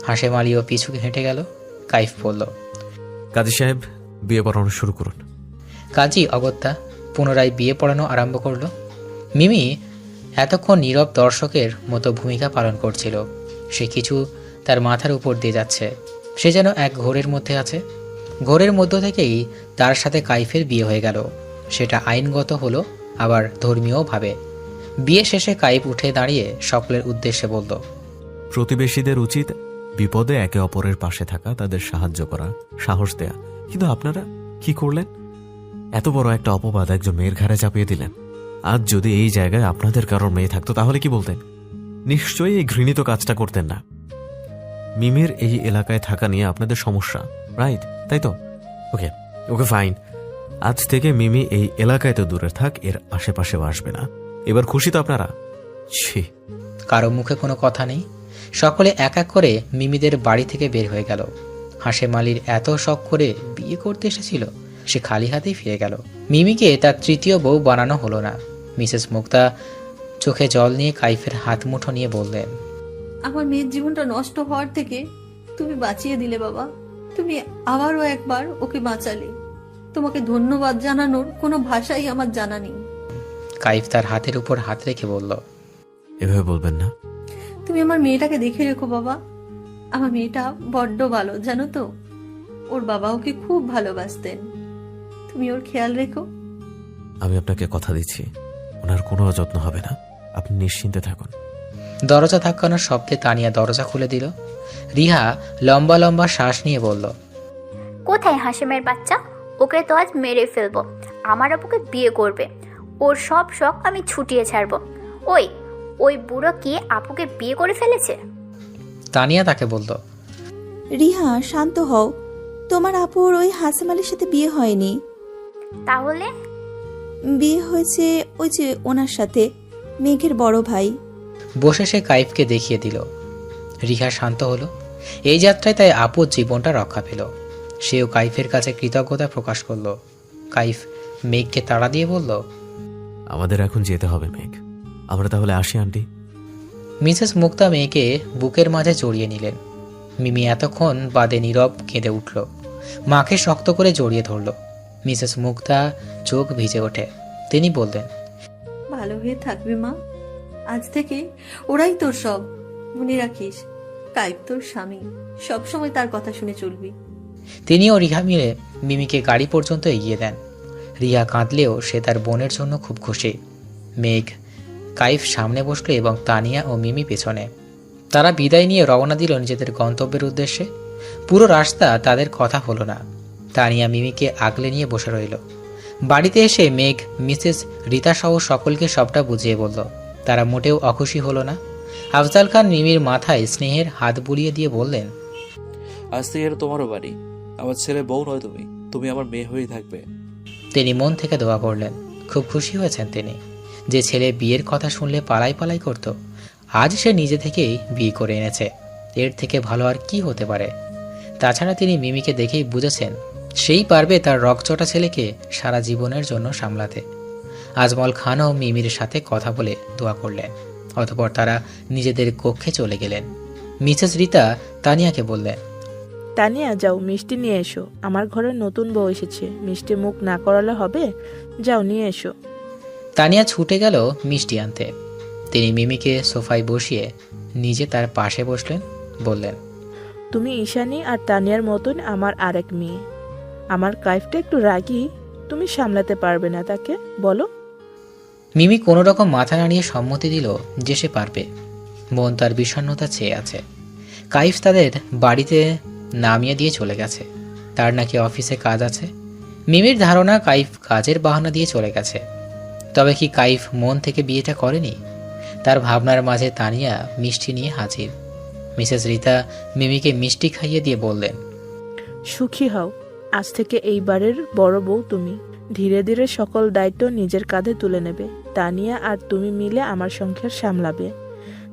হাশেম আলীও পিছু হেঁটে গেল। কাইফ বলল, কাজী সাহেব, বিয়ে পড়ানো শুরু করুন। কাজী অগত্যা পুনরায় বিয়ে পড়ানো আরম্ভ করল। মিমি এতক্ষণ নীরব দর্শকের মতো ভূমিকা পালন করছিল। সে কিছু তার মাথার উপর দিয়ে যাচ্ছে। সে যেন এক ঘোরের মধ্যে আছে। ঘোরের মধ্য থেকেই তার সাথে কাইফের বিয়ে হয়ে গেল। সেটা আইনগত হলো, আবার ধর্মীয়ভাবে। বিয়ে শেষে কাইফ উঠে দাঁড়িয়ে সকলের উদ্দেশ্যে বলল, প্রতিবেশীদের উচিত বিপদে একে অপরের পাশে থাকা, তাদের সাহায্য করা, সাহস দেয়া। কিন্তু আপনারা কি করলেন? এত বড় একটা অপবাদ একজন মেয়ের ঘাড়ে চাপিয়ে দিলেন। আজ যদি এই জায়গায় আপনাদের কারোর মেয়ে থাকতো তাহলে কি বলতেন? নিশ্চয়ই এই ঘৃণিত কাজটা করতেন না। মিমির এই এলাকায় থাকা নিয়ে আপনাদের সমস্যা, রাইট? তাই তো? ওকে ওকে ফাইন। আজ থেকে মিমি এই এলাকায় তো দূরে থাক, এর আশেপাশেও আসবে না। এবার খুশি তো আপনারা? ছি। কারো মুখে কোনো কথা নেই। সকলে এক এক করে মিমিদের বাড়ি থেকে বের হয়ে গেল। হাশেম আলীর এত শখ করে বিয়ে করতে এসেছিল, সে খালি হাতেই ফিরে গেল। মিমিকে তার তৃতীয় বউ বানানো হলো না। মিসেস মুক্তা চোখে জল নিয়ে কাইফের হাত মুঠো নিয়ে বললেন, আমার মেয়ের জীবনটা নষ্ট হওয়ার থেকে তুমি বাঁচিয়ে দিলে বাবা। তুমি আবারও একবার ওকে বাঁচালে। তোমাকে ধন্যবাদ জানানোর কোনো ভাষাই আমার জানা নেই। কাইফ তার হাতের উপর হাত রেখে বলল, এভাবে বলবেন না। তুমি আমার মেয়েটাকে দেখে রেখো বাবা। আমার মেয়েটা বড্ড ভালো, জানো তো? ওর বাবা ওকে খুব ভালোবাসতেন। তুমি ওর খেয়াল রেখো। আমি আপনাকে কথা দিচ্ছি, ওনার কোনো অযত্ন হবে না। আপনি নিশ্চিন্তে থাকুন। দরজা ধাক্কানোর শব্দে তানিয়া দরজা খুলে দিল। রিহা লম্বা লম্বা শ্বাস নিয়ে বলল, কোথায় হাসেমের বাচ্চা? ওকে তো আজ মেরে ফেলবো। আমার আপুকে বিয়ে করবে, ওর সব শখ আমি ছুটিয়ে ছাড়বো। ওই বুড়ো কি আপুকে বিয়ে করে ফেলেছে? তানিয়া তাকে বলল, রিহা শান্ত হও, তোমার আপুর ওই হাসেম আলীর সাথে বিয়ে হয়নি। তাহলে? বিয়ে হয়েছে ওই যে ওনার সাথে, মেঘের বড় ভাই। বসে সে কাইফকে দেখিয়ে দিল। রিহা শান্ত হলো। এই যাত্রায় তাই আপুর জীবনটা রক্ষা পেল। সেও কাইফের কাছে কৃতজ্ঞতা প্রকাশ করল। কাইফ মেঘকে তাড়া দিয়ে বলল, আমাদের এখন যেতে হবে মেঘ, আমরা তাহলে আসি আন্টি। মিসেস মুক্তা মেয়েকে বুকের মাঝে জড়িয়ে নিলেন। মিমি এতক্ষণ বাদে নীরব কেঁদে উঠল। মাকে শক্ত করে জড়িয়ে ধরল। মিসেস মুক্তা চোখ ভিজে ওঠে। তিনি বললেন, ভালো হয়ে থাকবে মা। আজ থেকে ওরাই তোর সব। মনে রাখিস, কাইফ তোর স্বামী, সবসময় তার কথা শুনে চলবি। তিনিও রিহা মিলে মিমিকে গাড়ি পর্যন্ত এগিয়ে দেন। রিয়া কাঁদলেও সে তার বোনের জন্য খুব খুশি। মেঘ কাইফ সামনে বসলো এবং তানিয়া ও মিমি পেছনে। তারা বিদায় নিয়ে রওনা দিল নিজেদের গন্তব্যের উদ্দেশ্যে। পুরো রাস্তা তাদের কথা হলো না। তানিয়া মিমিকে আগলে নিয়ে বসে রইল। বাড়িতে এসে মেঘ মিসেস রীতা সহ সকলকে সবটা বুঝিয়ে বলল। তারা মোটেও অখুশি হলো না। আফজাল খান মিমির মাথায় স্নেহের হাত বুলিয়ে দিয়ে বললেন, আজ থেকে এটা তোমারও বাড়ি। আমার ছেলে বউ নয় তুমি, তুমি আমার মেয়ে হয়েই থাকবে। তিনি মন থেকে দোয়া করলেন। খুব খুশি হয়েছেন তিনি। যে ছেলে বিয়ের কথা শুনলে পালাই পালাই করত, আজ সে নিজে থেকেই বিয়ে করে এনেছে। এর থেকে ভালো আর কি হতে পারে? তাছাড়া তিনি মিমিকে দেখেই বুঝেছেন সেই পারবে তার রকচটা ছেলেকে সারা জীবনের জন্য সামলাতে। আজমল খানও মিমির সাথে কথা বলে দোয়া করলেন। অতঃপর তারা নিজেদের কক্ষে চলে গেলেন। মিসেস রীতা তানিয়াকে বললেন, তানিয়া যাও, মিষ্টি নিয়ে এসো। আমার ঘরে নতুন বউ এসেছে, মিষ্টি মুখ না করালে হবে? যাও নিয়ে এসো। তানিয়া ছুটে গেল মিষ্টি আনতে। তিনি মিমিকে সোফায় বসিয়ে নিজে তার পাশে বসলেন। বললেন, তুমি ঈশানী আর তানিয়ার মতন আমার আরেক মেয়ে। আমার কাইফটা একটু রাগী, তুমি সামলাতে পারবে না তাকে, বলো? মিমি কোনো রকম মাথা নাড়িয়ে সম্মতি দিল যে সে পারবে। মন তার বিষণ্ণতা চেয়ে আছে। কাইফ তাদের বাড়িতে নামিয়ে দিয়ে চলে গেছে। তার নাকি অফিসে কাজ আছে। মিমির ধারণা কাইফ কাজের বাহানা দিয়ে চলে গেছে। তবে কি কাইফ মন থেকে বিয়েটা করেনি? তার ভাবনার মাঝে তানিয়া মিষ্টি নিয়ে হাজির। মিসেস রীতা মিমিকে মিষ্টি খাইয়ে দিয়ে বললেন, সুখী হও, আজ থেকে এইবারের বড় বউ তুমি। ধীরে ধীরে সকল দায়িত্ব নিজের কাঁধে তুলে নেবে। তানিয়া আর তুমি মিলে আমার সংসার সামলাবে।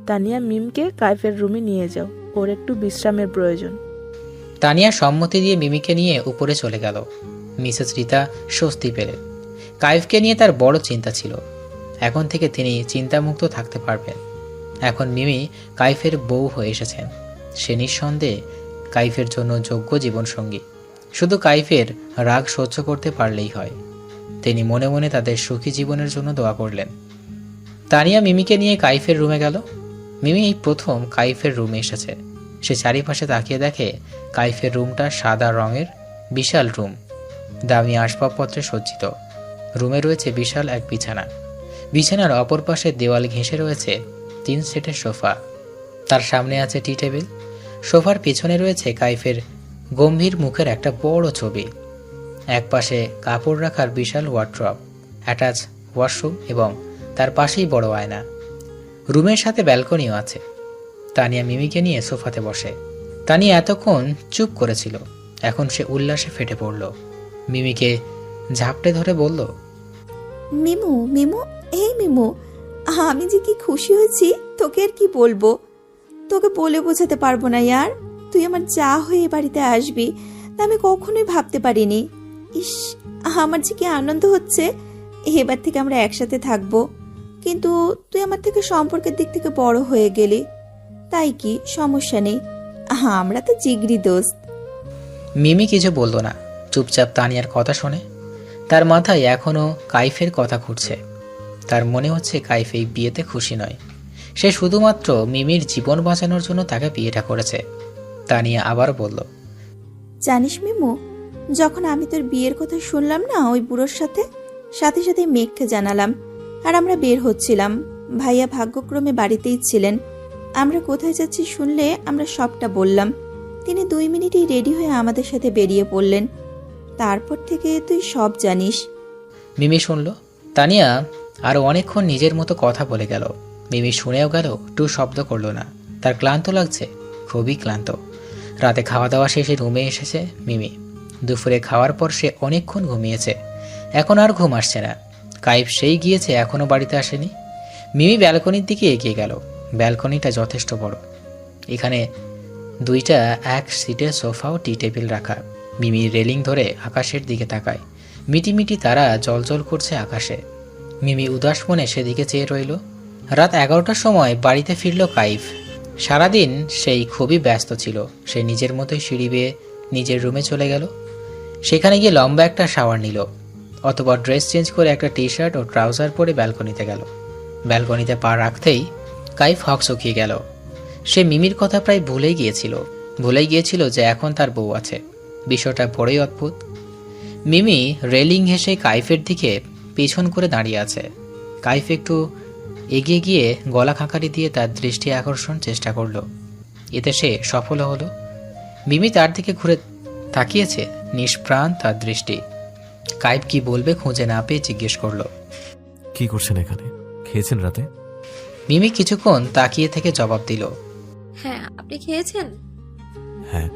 তানিয়া মিমকে কাইফের রুমে নিয়ে যাও, ওর একটু বিশ্রামের প্রয়োজন। তানিয়া সম্মতি দিয়ে মিমিকে নিয়ে উপরে চলে গেল। মিসেস রীতা স্বস্তি পেলেন। কাইফকে নিয়ে তার বড় চিন্তা ছিল। এখন থেকে তিনি চিন্তামুক্ত থাকতে পারবেন। এখন মিমি কাইফের বউ হয়ে এসেছেন। সে নিঃসন্দেহে কাইফের জন্য যোগ্য জীবনসঙ্গী। শুধু কাইফের রাগ সহ্য করতে পারলেই হয়। তিনি মনে মনে তাদের সুখী জীবনের জন্য দোয়া করলেন। তানিয়া মিমিকে নিয়ে কাইফের রুমে গেল। মিমি এই প্রথম কাইফের রুমে এসেছে। সে চারিপাশে তাকিয়ে দেখে কাইফের রুমটা সাদা রঙের বিশাল রুম, দামি আসবাবপত্রে সজ্জিত। রুমে রয়েছে বিশাল এক বিছানা। বিছানার অপর পাশে দেওয়াল ঘেঁষে রয়েছে 3 সেটের সোফা। তার সামনে আছে টি টেবিল। সোফার পেছনে রয়েছে কাইফের গম্ভীর মুখের একটা বড় ছবি। এক পাশে কাপড় রাখার বিশাল ওয়ার্ড্রপ, অ্যাটাচ ওয়াশরুম এবং তার পাশেই বড় আয়না। রুমের সাথে ব্যালকনিও আছে। তানিয়া মিমিকে নিয়ে সোফাতে বসে। তানিয়া এতক্ষণ চুপ করেছিল, এখন সে উল্লাসে ফেটে পড়ল। মিমিকে ঝাপটে ধরে বলল, মিমু মিমু, এই মিমু, আমি যে কি খুশি হয়েছি তোকে আর কি বলবো। তোকে বলে বোঝাতে পারবো না ইয়ার। তুই আমার যা হয়ে এ বাড়িতে আসবি তা আমি কখনোই ভাবতে পারিনি। ইস, আমার যে কি আনন্দ হচ্ছে। এবার থেকে আমরা একসাথে থাকবো। কিন্তু তুই আমার থেকে সম্পর্কের দিক থেকে বড় হয়ে গেলি, তাই কি সমস্যা নেই, আমরা তো জিগরি দোস্ত। মিমি কিছু বলল না, চুপচাপ তানিয়ার কথা শোনে। তার মাথায় এখনো কাইফের কথা ঘুরছে। তার মনে হচ্ছে কাইফ এই বিয়েতে খুশি নয়। সে শুধুমাত্র মিমির জীবন বাঁচানোর জন্য তাকে বিয়েটা করেছে। তানিয়া আবার বলল, জানিস মিমু, যখন আমি তোর বিয়ের কথা শুনলাম না ওই বুড়োর সাথে সাথে সাথে মেঘকে জানালাম। আর আমরা বের হচ্ছিলাম, ভাইয়া ভাগ্যক্রমে বাড়িতেই ছিলেন। আমরা কোথায় যাচ্ছি শুনলে আমরা সবটা বললাম। তিনি 2 মিনিটেই রেডি হয়ে আমাদের সাথে বেরিয়ে পড়লেন। তারপর থেকে তুই সব জানিস। মিমি শুনল। তানিয়া আরো অনেকক্ষণ নিজের মতো কথা বলে গেল। মিমি শুনেও গেল, টু শব্দ করলো না। তার ক্লান্ত লাগছে, খুবই ক্লান্ত। রাতে খাওয়া দাওয়া শেষে রুমে এসেছে মিমি। দুপুরে খাওয়ার পর সে অনেকক্ষণ ঘুমিয়েছে, এখন আর ঘুম আসছে না। কাইফ সেই গিয়েছে, এখনো বাড়িতে আসেনি। মিমি ব্যালকনির দিকে এগিয়ে গেল। ব্যালকনিটা যথেষ্ট বড়। এখানে 2টা এক সিটের সোফা ও টি টেবিল রাখা। মিমি রেলিং ধরে আকাশের দিকে তাকায়। মিটিমিটি তারা জলজল করছে আকাশে। মিমি উদাস মনে সেদিকে চেয়ে রইল। রাত 11টার সময় বাড়িতে ফিরল কাইফ। সারাদিন সেই খুবই ব্যস্ত ছিল। সে নিজের মতোই সিঁড়ি বেয়ে নিজের রুমে চলে গেল। সেখানে গিয়ে লম্বা একটা শাওয়ার নিল। অতঃপর ড্রেস চেঞ্জ করে একটা টি শার্ট ও ট্রাউজার পরে ব্যালকনিতে গেল। ব্যালকনিতে পা রাখতেই কাইফ হকচকিয়ে গেল। সে মিমির কথা প্রায় ভুলেই গিয়েছিল যে এখন তার বউ আছে। বিষয়টা বড়ই অদ্ভুত। মিমি রেলিং ঘেঁষে কাইফের দিকে পেছন করে দাঁড়িয়ে আছে। কাইফ একটু এগিয়ে গিয়ে গলা খাঁকারি দিয়ে তার দৃষ্টি আকর্ষণ চেষ্টা করল। এতে সে সফল হলো। মিমি তার দিকে ঘুরে তাকিয়েছে, নিষ্প্রাণ তার দৃষ্টি। কাইফ কি বলবে খুঁজে না পেয়ে জিজ্ঞেস করলো, কি করছেন এখানে? খেয়েছেন রাতে? মিমি কিছুক্ষণ তাকিয়ে থেকে জবাব দিল, হ্যাঁ, আপনি খেয়েছেন? হ্যাঁ,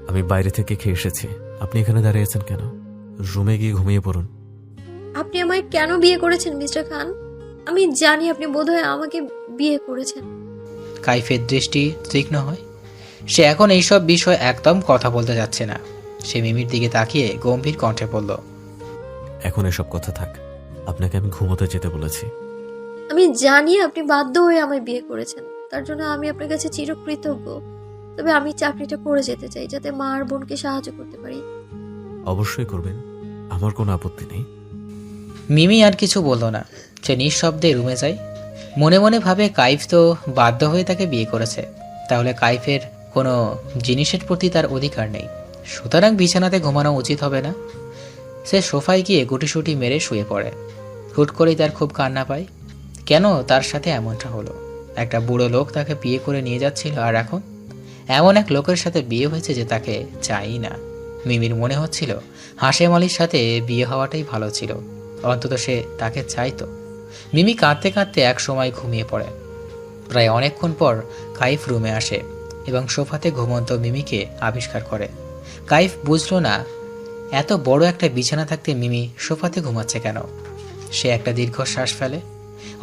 আমি বাইরে থেকে খেয়ে এসেছি। আপনি এখানে দাঁড়িয়ে আছেন কেন? রুমে গিয়ে ঘুমিয়ে পড়ুন। আপনি আমায় কেন বিয়ে করেছেন মিস্টার খান? আমি জানি আপনি বোধহয় আমাকে বিয়ে করেছেন। কাইফের দৃষ্টি তীক্ষ্ণ হয়। সে এখন এইসব বিষয় একদম কথা বলতে যাচ্ছে না। সে মিমির দিকে তাকিয়ে গম্ভীর কণ্ঠে বলল, এখন এসব কথা থাক, আপনাকে আমি ঘুমোতে যেতে বলেছি। আমি জানি আপনি বাধ্য হয়ে আমায় বিয়ে করেছেন, তার জন্য আমি আপনার কাছে চিরকৃতজ্ঞ। তবে আমি চাকরিটা করে যেতে চাই, যাতে মা আর বোনকে সাহায্য করতে পারি। অবশ্যই করবেন, আমার কোনো আপত্তি নেই। মিমি আর কিছু বলল না। সে নিঃশব্দে রুমে যায়। মনে মনে ভাবে কাইফ তো বাধ্য হয়ে তাকে বিয়ে করেছে, তাহলে কাইফের কোনো জিনিসের প্রতি তার অধিকার নেই, সুতরাং বিছানাতে ঘুমানো উচিত হবে না। সে সোফায় গিয়ে গুটিসুটি মেরে শুয়ে পড়ে। হুট করেই তার খুব কান্না পায়। কেন তার সাথে এমনটা হলো? একটা বুড়ো লোক তাকে বিয়ে করে নিয়ে যাচ্ছিল, আর এখন এমন এক লোকের সাথে বিয়ে হয়েছে যে তাকে চাই না। মিমির মনে হচ্ছিল হাশেম আলীর সাথে বিয়ে হওয়াটাই ভালো ছিল, অন্তত সে তাকে চাইতো। মিমি কাঁদতে কাঁদতে এক সময় ঘুমিয়ে পড়ে। প্রায় অনেকক্ষণ পর কাইফ রুমে আসে এবং সোফাতে ঘুমন্ত মিমিকে আবিষ্কার করে। কাইফ বুঝলো না এত বড় একটা বিছানা থাকতে মিমি সোফাতে ঘুমাচ্ছে কেন। সে একটা দীর্ঘশ্বাস ফেলে,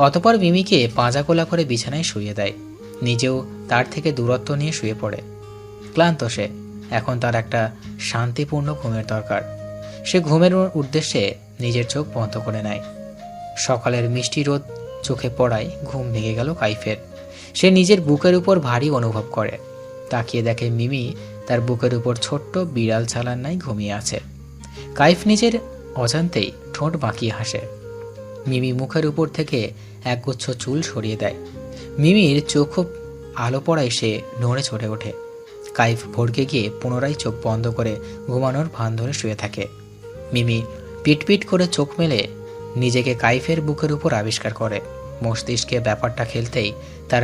অতপর মিমিকে পাঁজাকোলা করে বিছানায় শুয়ে দেয়। নিজেও তার থেকে দূরত্ব নিয়ে শুয়ে পড়ে। ক্লান্ত সে, এখন তার একটা শান্তিপূর্ণ ঘুমের দরকার। সে ঘুমের উদ্দেশ্যে নিজের চোখ বন্ধ করে নেয়। সকালের মিষ্টি রোদ চোখে পড়ায় ঘুম ভেঙে গেল কাইফের। সে নিজের বুকের উপর ভারী অনুভব করে। তাকিয়ে দেখে মিমি তার বুকের উপর ছোট্ট বিড়াল ছালার নাই ঘুমিয়ে আছে। কাইফ নিজের অজান্তেই ঠোঁট বাঁকিয়ে হাসে। মিমি মুখের উপর থেকে একগুচ্ছ চুল সরিয়ে দেয়। মিমির চোখ খুব আলো পড়ায় সে নড়ে চড়ে ওঠে। কাইফ ভড়কে গিয়ে পুনরায় চোখ বন্ধ করে ঘুমানোর ভান ধরে শুয়ে থাকে। মিমি পিটপিট করে চোখ মেলে নিজেকে কাইফের বুকের উপর আবিষ্কার করে। মস্তিষ্কে ব্যাপারটা খেলতেই তার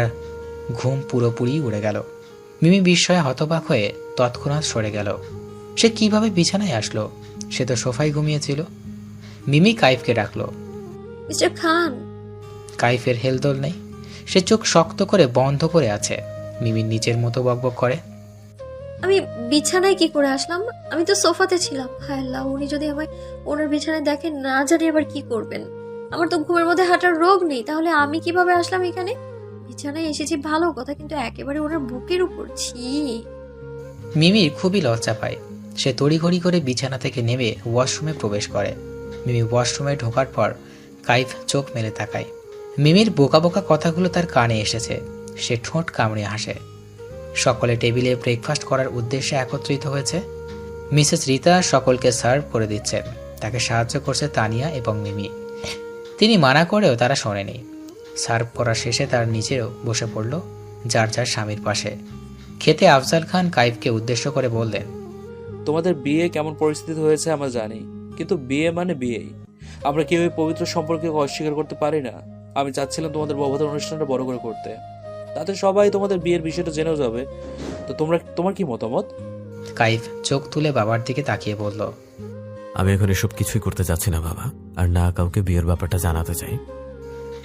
ঘুম পুরোপুরি উড়ে গেল। মিমি বিস্ময়ে হতবাক হয়ে তৎক্ষণাৎ সরে গেল। সে কিভাবে বিছানায় আসলো? সে তো সোফায় ঘুমিয়েছিল। মিমি কাইফকে ডাকলো। মিস্টার খান। কাইফের হেলদোল নেই, সে চোখ শক্ত করে বন্ধ করে আছে। মিমি নিজের মতো বকবক করে, আমি বিছানায় কি করে আসলাম? আমি তো সোফাতে ছিলাম। হায় আল্লাহ, উনি যদি আমায় ওনার বিছানায় দেখেন, না জানি আবার কি করবেন। আমার তো ঘুমের মধ্যে হাঁটার রোগ নেই, তাহলে আমি কিভাবে আসলাম এখানে? বিছানায় এসেছি ভালো কথা, কিন্তু একেবারে ওনার বুকের উপর। ছি। মিমির খুবই লজ্জা পায়। সে তড়িঘড়ি করে বিছানা থেকে নেমে ওয়াশরুমে প্রবেশ করে। মিমি ওয়াশরুমে ঢোকার পর কাইফ চোখ মেলে তাকায়। মিমির বোকা বোকা কথাগুলো তার কানে এসেছে। সে ঠোঁট কামড়ে হাসে। সকলে টেবিলে ব্রেকফাস্ট করার উদ্দেশ্যে একত্রিত হয়েছে। মিসেস রিতা সকলকে সার্ভ করে দিচ্ছেন। তাকে সাহায্য করছে তানিয়া এবং মিমি। তিনি মানা করেও তারা শোনেনি। সার্ভ করা শেষে তার নিচেও বসে পড়ল যার যার স্বামীর পাশে। খেতে আফজাল খান কাইফকে উদ্দেশ্য করে বললেন, তোমাদের বিয়ে কেমন পরিস্থিতি হয়েছে আমরা জানি, কিন্তু বিয়ে মানে বিয়েই। আমরা কেউ এই পবিত্র সম্পর্কে অস্বীকার করতে পারি না। আমি চাচ্ছিলাম তোমাদের বৌভাতের অনুষ্ঠানটা বড় করে করতে, তাতে সবাই তোমাদের বিয়ের বিষয়টা জেনেও যাবে। তো তোমার কি মতামত? কাইফ চোখ তুলে বাবার দিকে তাকিয়ে বলল, আমি এখন এসব কিছুই করতে চাচ্ছি না বাবা, আর না কাউকে বিয়ের ব্যাপারটা জানাতে চাই।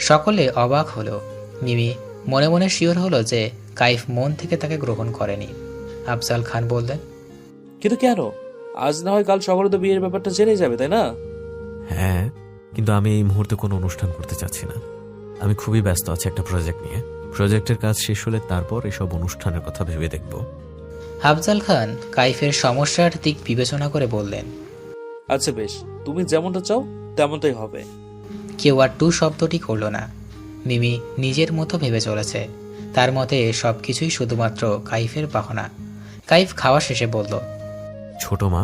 সকলে অবাক হলো। মিমি মনে মনে শিওর হলো যে কাইফ মন থেকে তাকে গ্রহণ করেনি। আফজাল খান বললেন, কিন্তু কেন? আজ না হয় কাল সকলে তো বিয়ের ব্যাপারটা জেনে যাবে, তাই না? হ্যাঁ, কিন্তু আমি এই মুহূর্তে কোনো অনুষ্ঠান করতে চাচ্ছি না। আমি খুবই ব্যস্ত আছি একটা প্রজেক্ট নিয়ে। প্রজেক্টের কাজ শেষ হলে তারপর এসব অনুষ্ঠানের কথা ভেবে দেখব। আফজাল খান কাইফের সমস্যার দিক বিবেচনা করে বললেন, আচ্ছা বেশ, তুমি যেমনটা চাও তেমনটাই হবে। কেউ আর টু শব্দটি করল না। মিমি নিজের মতো ভেবে চলেছে। তার মতে সবকিছুই শুধুমাত্র কাইফের বাহানা। কাইফ খাওয়া শেষে বলল, ছোট মা,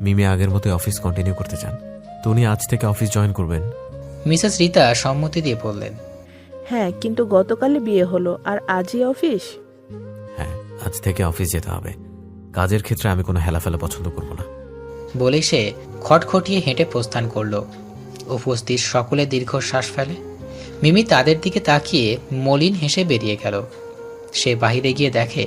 মিমি আগের মতো অফিস কন্টিনিউ করতে চান, তো উনি আজ থেকে অফিস জয়েন করবেন। মিসেস রিতা সম্মতি দিয়ে বললেন, হ্যাঁ, কিন্তু গতকালে বিয়ে হলো আর আজই অফিস? হ্যাঁ, আজ থেকে অফিস যেতে হবে। কাজের ক্ষেত্রে আমি কোনো হেলাফেলা পছন্দ করব না। বলে সে খটখটিয়ে হেঁটে প্রস্থান করল। উপস্থিত সকলে দীর্ঘশ্বাস ফেলে। মিমি তাদের দিকে তাকিয়ে মলিন হেসে বেরিয়ে গেল। সে বাহিরে গিয়ে দেখে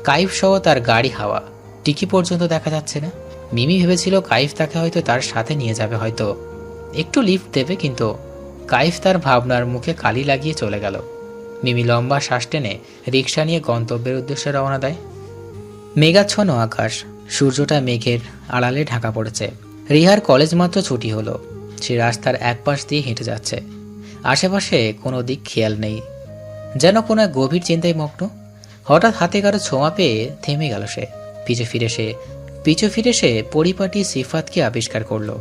কাইফ সহ তার গাড়ি হাওয়া, টিকি পর্যন্ত দেখা যাচ্ছে না। মিমি ভেবেছিল কাইফ তাকে হয়তো তার সাথে নিয়ে যাবে, হয়তো একটু লিফট দেবে, কিন্তু কাইফ তার ভাবনার মুখে কালি লাগিয়ে চলে গেল। মিমি লম্বা শ্বাস টেনে রিক্সা নিয়ে গন্তব্যের উদ্দেশ্যে রওনা দেয়। মেঘাচ্ছন্ন আকাশ, সূর্যটা মেঘের আড়ালে ঢাকা পড়েছে। রিহার কলেজ মাত্র ছুটি হলো। সে রাস্তার এক পাশ দিয়ে হেঁটে যাচ্ছে। আশেপাশে কোনো দিক খেয়াল নেই, যেন কোনো এক গভীর চিন্তায় মগ্ন। হঠাৎ হাতে কারো ছোঁয়া পেয়ে থেমে গেল সে। পিছু ফিরে সে পরিপাটি সিফাতকে আবিষ্কার করলো।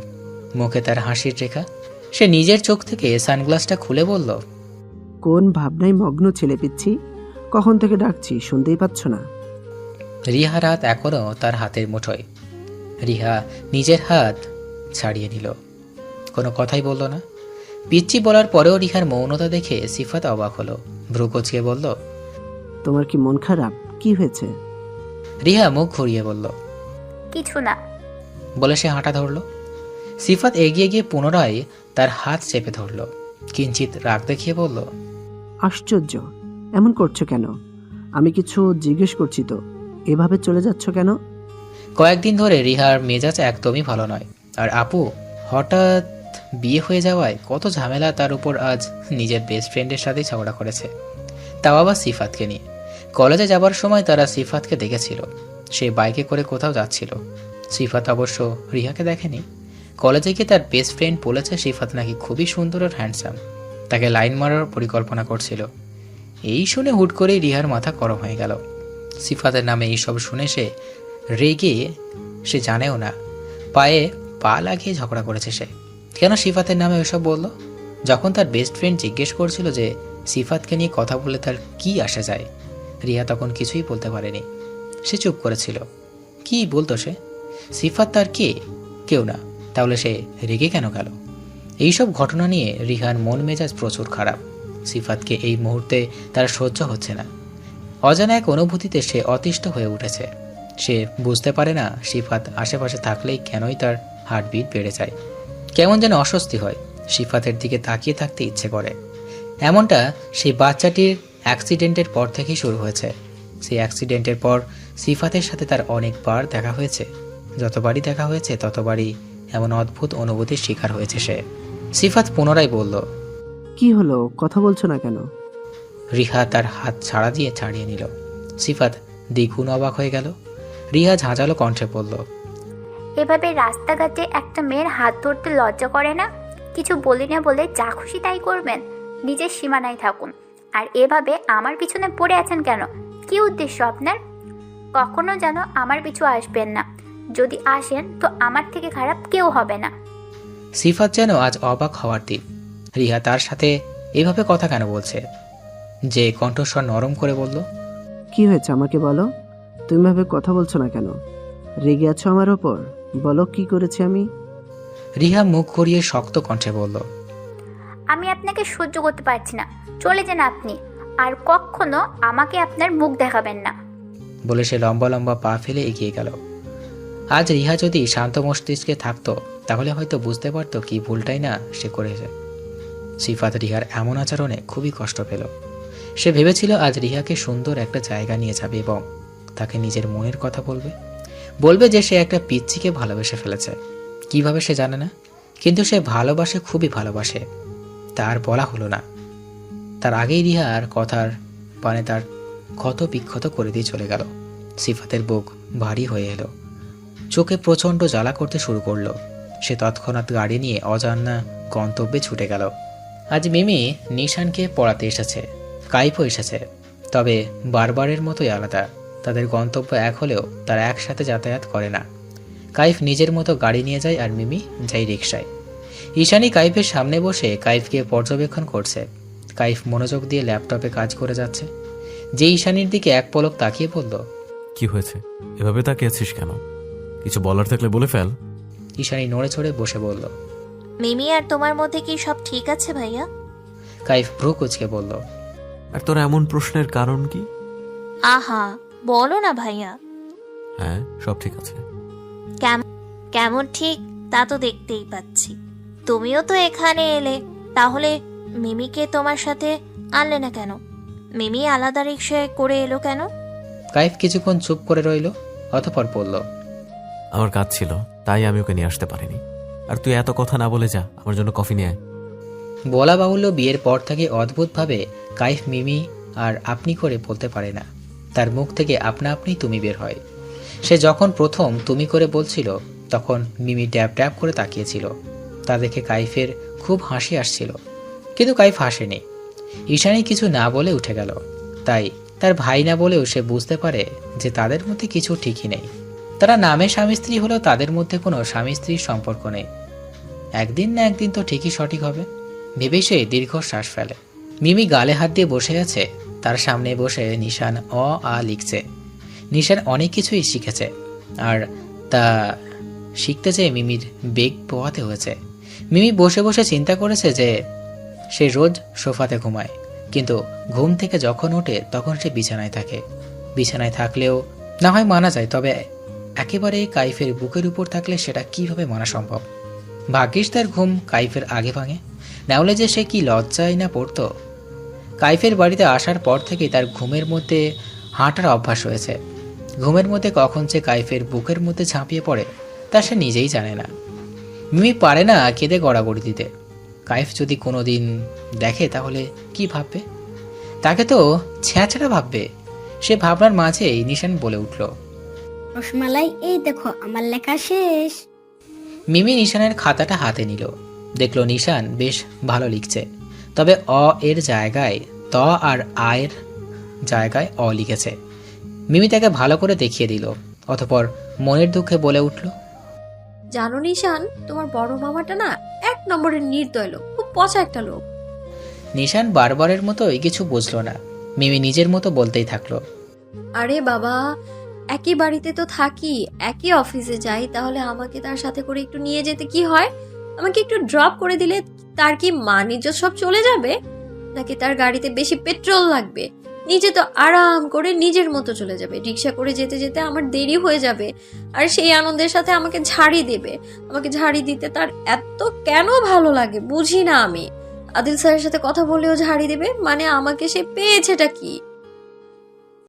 মুখে তার হাসির রেখা। সে নিজের চোখ থেকে সানগ্লাসটা খুলে বলল, কোন ভাবনায় মগ্ন ছেলে পিচ্ছি? কখন থেকে ডাকছি, শুনতেই পাচ্ছ না? রিহার হাত এখনও তার হাতের মুঠোয়। রিহা নিজের হাত ছাড়িয়ে নিল, কোনো কথাই বলল না। পিচ্ছি বলার পরেও রিহার মৌনতা দেখে সিফাত অবাক হলো। ভ্রু কুঁচকে বলল, তোমার কি মন খারাপ? কি হয়েছে? রিহা মুখ ঘুরিয়ে বলল, কিছু না। বলে সে হাঁটা ধরল। সিফাত এগিয়ে গিয়ে পুনরায় তার হাত চেপে ধরল। কিঞ্চিত রাগ দেখিয়ে বলল, আশ্চর্য, এমন করছো কেন? আমি কিছু জিজ্ঞেস করছি তো, এভাবে চলে যাচ্ছ কেন? কয়েকদিন ধরে রিহার মেজাজ একদমই ভালো নয়। আর আপু হঠাৎ বিয়ে হয়ে যাওয়ায় কত ঝামেলা তার উপর। আজ নিজের বেস্ট ফ্রেন্ডের সাথেই ঝগড়া করেছে, তাও আবার সিফাতকে নিয়ে। কলেজে যাবার সময় তারা সিফাতকে দেখেছিল, সে বাইকে করে কোথাও যাচ্ছিল। সিফাত অবশ্য রিহাকে দেখেনি। কলেজে গিয়ে তার বেস্ট ফ্রেন্ড বলেছে সিফাত নাকি খুবই সুন্দর আর হ্যান্ডসাম, তাকে লাইন মারার পরিকল্পনা করছিল। এই শুনে হুট করেই রিহার মাথা গরম হয়ে গেল। সিফাতের নামে এইসব শুনে সে রেগে, সে জানেও না পায়ে পা লাগিয়ে ঝগড়া করেছে সে। কেন সিফাতের নামে ওইসব বলল? যখন তার বেস্ট ফ্রেন্ড জিজ্ঞেস করছিল যে সিফাতকে নিয়ে কথা বলে তার কি আসে যায়, রিহা তখন কিছুই বলতে পারেনি। সে চুপ করেছিল। কি বলতো সে? সিফাত তার কে? কেউ না, তাহলে সে রেগে কেন গেল? এইসব ঘটনা নিয়ে রিহার মন মেজাজ প্রচুর খারাপ। সিফাতকে এই মুহূর্তে তার সহ্য হচ্ছে না। অজানা এক অনুভূতিতে সে অতিষ্ঠ হয়ে উঠেছে। সে বুঝতে পারে না সিফাত আশেপাশে থাকলেই কেনই তার হার্টবিট বেড়ে যায়, কেমন যেন অস্বস্তি হয়। সিফাতের দিকে তাকিয়ে থাকতে ইচ্ছে করে। এমনটা সেই বাচ্চাটির অ্যাক্সিডেন্টের পর থেকেই শুরু হয়েছে। সেই অ্যাক্সিডেন্টের পর সিফাতের সাথে তার অনেকবার দেখা হয়েছে। যতবারই দেখা হয়েছে ততবারই এমন অদ্ভুত অনুভূতির শিকার হয়েছে সে। সিফাত পুনরায় বলল, কি হলো, কথা বলছো না কেন? রিহা তার হাত ছাড়িয়ে নিল। সিফাত দ্বিগুণ অবাক হয়ে গেল। রিহা ঝাঁঝালো কণ্ঠে বলল, এভাবে রাস্তাঘাটে একটা মেয়ের হাত ধরতে লজ্জা করে না? কিছু বলি না বলে যা খুশি তাই করবেন, নিজের সীমানায় থাকুন। আর এভাবে আমার পিছনে পড়ে আছেন কেন? কি উদ্দেশ্য আপনার? কখনো যেন আমার পিছু আসবেন না। যদি আসেন তো আমার থেকে খারাপ কেউ হবে না। সিফাত যেন আজ অবাক হওয়ার দিন। রিহা তার সাথে এভাবে কথা কেন বলছে? যে কণ্ঠস্বর নরম করে বলল, কি হয়েছে আমাকে বলো, তুমি ভাবে কথা বলছো না কেন? রেগে আছো আমার ওপর? বলো কি করেছি আমি? রিহা মুখ ঘুরিয়ে শক্ত কণ্ঠে বলল, আমি আপনাকে সহ্য করতে পারছি না, চলে যান আপনি। আর কখনো আমাকে আপনার মুখ দেখাবেন না। বলে সে লম্বা লম্বা পা ফেলে এগিয়ে গেল। আজ রিহা যদি শান্ত মস্তিষ্কে থাকতো তাহলে হয়তো বুঝতে পারতো কি ভুলটাই না সে করেছে। সিফাত রিহার এমন আচরণে খুবই কষ্ট পেল। সে ভেবেছিল আজ রিহাকে সুন্দর একটা জায়গা নিয়ে যাবে এবং তাকে নিজের মনের কথা বলবে যে সে একটা পিচ্চিকে ভালোবেসে ফেলেছে। কিভাবে সে জানে না, কিন্তু সে ভালোবাসে, খুবই ভালোবাসে। তার বলা হলো না। তার আগেই রিহার কথার পানে তার ক্ষত বিক্ষত করে দিয়ে চলে গেল। সিফাতের বুক ভারী হয়ে এলো, চোখে প্রচণ্ড জ্বালা করতে শুরু করলো। সে তৎক্ষণাৎ গাড়ি নিয়ে অজানা গন্তব্যে ছুটে গেল। আজ মিমি নিশানকে পড়াতে এসেছে, কাইফও এসেছে, তবে বারবারের মতোই আলাদা। তাদের গন্তব্য এক হলেও তারা একসাথে যাতায়াত করে না। কাইফ নিজের মতো গাড়ি নিয়ে যায় আর মিমি যায় রিকশায়। ঈশানী কাইফের সামনে বসে কাইফকে পর্যবেক্ষণ করছে। কাইফ মনোযোগ দিয়ে ল্যাপটপে কাজ করে যাচ্ছে। যে ঈশানীর দিকে এক পলক তাকিয়ে বলল, কি হয়েছে, এভাবে তাকিয়ে আছিস কেন? কিছু বলার থাকলে বলে ফেল। ঈশানী নড়ে চড়ে বসে বলল, মিমি আর তোমার মধ্যে কি সব ঠিক আছে ভাইয়া? কাইফ ভ্রু কুচকে বলল, আর তোর এমন প্রশ্নের কারণ কি? আহা, বলো না ভাইয়া। হ্যাঁ, সব ঠিক আছে। কেমন ঠিক তা তো দেখতেই পাচ্ছি। তুমিও তো এখানে এলে, তাহলে মিমিকে তোমার সাথে আনলে না কেন? মিমি আলাদা রিক্সায় করে এলো কেন? কাইফ কিছুক্ষণ চুপ করে রইল, অতঃপর বলল, আমার কাজ ছিল, তাই আমি ওকে নিয়ে আসতে পারিনি। আর তুই এত কথা না বলে যা, আমার জন্য কফি নিয়ে আয়। বলা বাহুল্য, বিয়ের পর থেকে অদ্ভুতভাবে কাইফ মিমি আর আপনি করে বলতে পারে না। তার মুখ থেকে আপনা আপনি তুমি বের হয়। সে যখন প্রথম তুমি করে বলছিল তখন মিমি ড্যাব ড্যাব করে তাকিয়েছিল। তা দেখে কাইফের খুব হাসি আসছিল, কিন্তু কাইফ হাসেনি। ঈশানী কিছু না বলে উঠে গেল। তাই তার ভাই না বলেও সে বুঝতে পারে যে তাদের মধ্যে কিছু ঠিকই নেই। তারা নামে স্বামী স্ত্রী হলেও তাদের মধ্যে কোনো স্বামী স্ত্রীর সম্পর্ক নেই। একদিন না একদিন তো ঠিকই সঠিক হবে ভেবেই সে দীর্ঘশ্বাস ফেলে। মিমি গালে হাত দিয়ে বসে আছে। তার সামনে বসে নিশান অ আ লিখছে। নিশান অনেক কিছুই শিখেছে, আর তা শিখতে চেয়ে মিমির বেগ পোহাতে হয়েছে। মিমি বসে বসে চিন্তা করেছে যে সে রোজ সোফাতে ঘুমায়, কিন্তু ঘুম থেকে যখন ওঠে তখন সে বিছানায় থাকে। বিছানায় থাকলেও না হয় মানা যায়, তবে একেবারে কাইফের বুকের উপর থাকলে সেটা কিভাবে মানা সম্ভব? ভাগ্যিস তার ঘুম কাইফের আগে ভাঙে, না হলে যে সে কি লজ্জায় না পড়তো। কাইফের বাড়িতে আসার পর থেকে তার ঘুমের মধ্যে হাঁটার অভ্যাস হয়েছে। ঘুমের মধ্যে কখন সে কাইফের বুকের মধ্যে ঝাঁপিয়ে পড়ে তা সে নিজেই জানে না। মিমি পারে না কেঁদে গড়াগড়ি দিতে। কাইফ যদি কোনো দিন দেখে তাহলে কি ভাববে? তাকে তো ছ্যাঁচড়া ভাববে। সে ভাবনার মাঝেই নিশান বলে উঠল, রসমালাই, এই দেখো আমার লেখা শেষ। মিমি নিশানের খাতাটা হাতে নিল, দেখলো নিশান বেশ ভালো লিখছে, তবে অ এর জায়গায় ত আর আয়ের জায়গায় অ লিখেছে। মিমি তাকে ভালো করে দেখিয়ে দিল, অতঃপর মনের দুঃখে বলে উঠল, জানো নিশান, তোমার বড় মামাটা না 1 নম্বরের নির্দয় লোক, খুব পচা একটা লোক। নিশান বারবারের মতোই কিছু বুঝলো না। মিমি নিজের মতো বলতেই থাকলো, আরে বাবা, একই বাড়িতে তো থাকি, একই অফিসে যাই, তাহলে আমাকে তার সাথে করে একটু নিয়ে যেতে কি হয়? আমাকে একটু ড্রপ করে দিলে তার কি মান ইজ্জত সব চলে যাবে? নাকি তার গাড়িতে বেশি পেট্রোল লাগবে? নিজে তো আরাম করে নিজের মতো চলে যাবে, রিক্সা করে যেতে যেতে আমার দেরি হয়ে যাবে, আর সেই আনন্দের সাথে আমাকে ঝাড়ি দেবে। আমাকে ঝাড়ি দিতে তার এত কেন ভালো লাগে বুঝি না আমি। আদিল স্যারের সাথে কথা বললেও ঝাড়ি দেবে, মানে আমাকে সে পেয়েছেটা কি?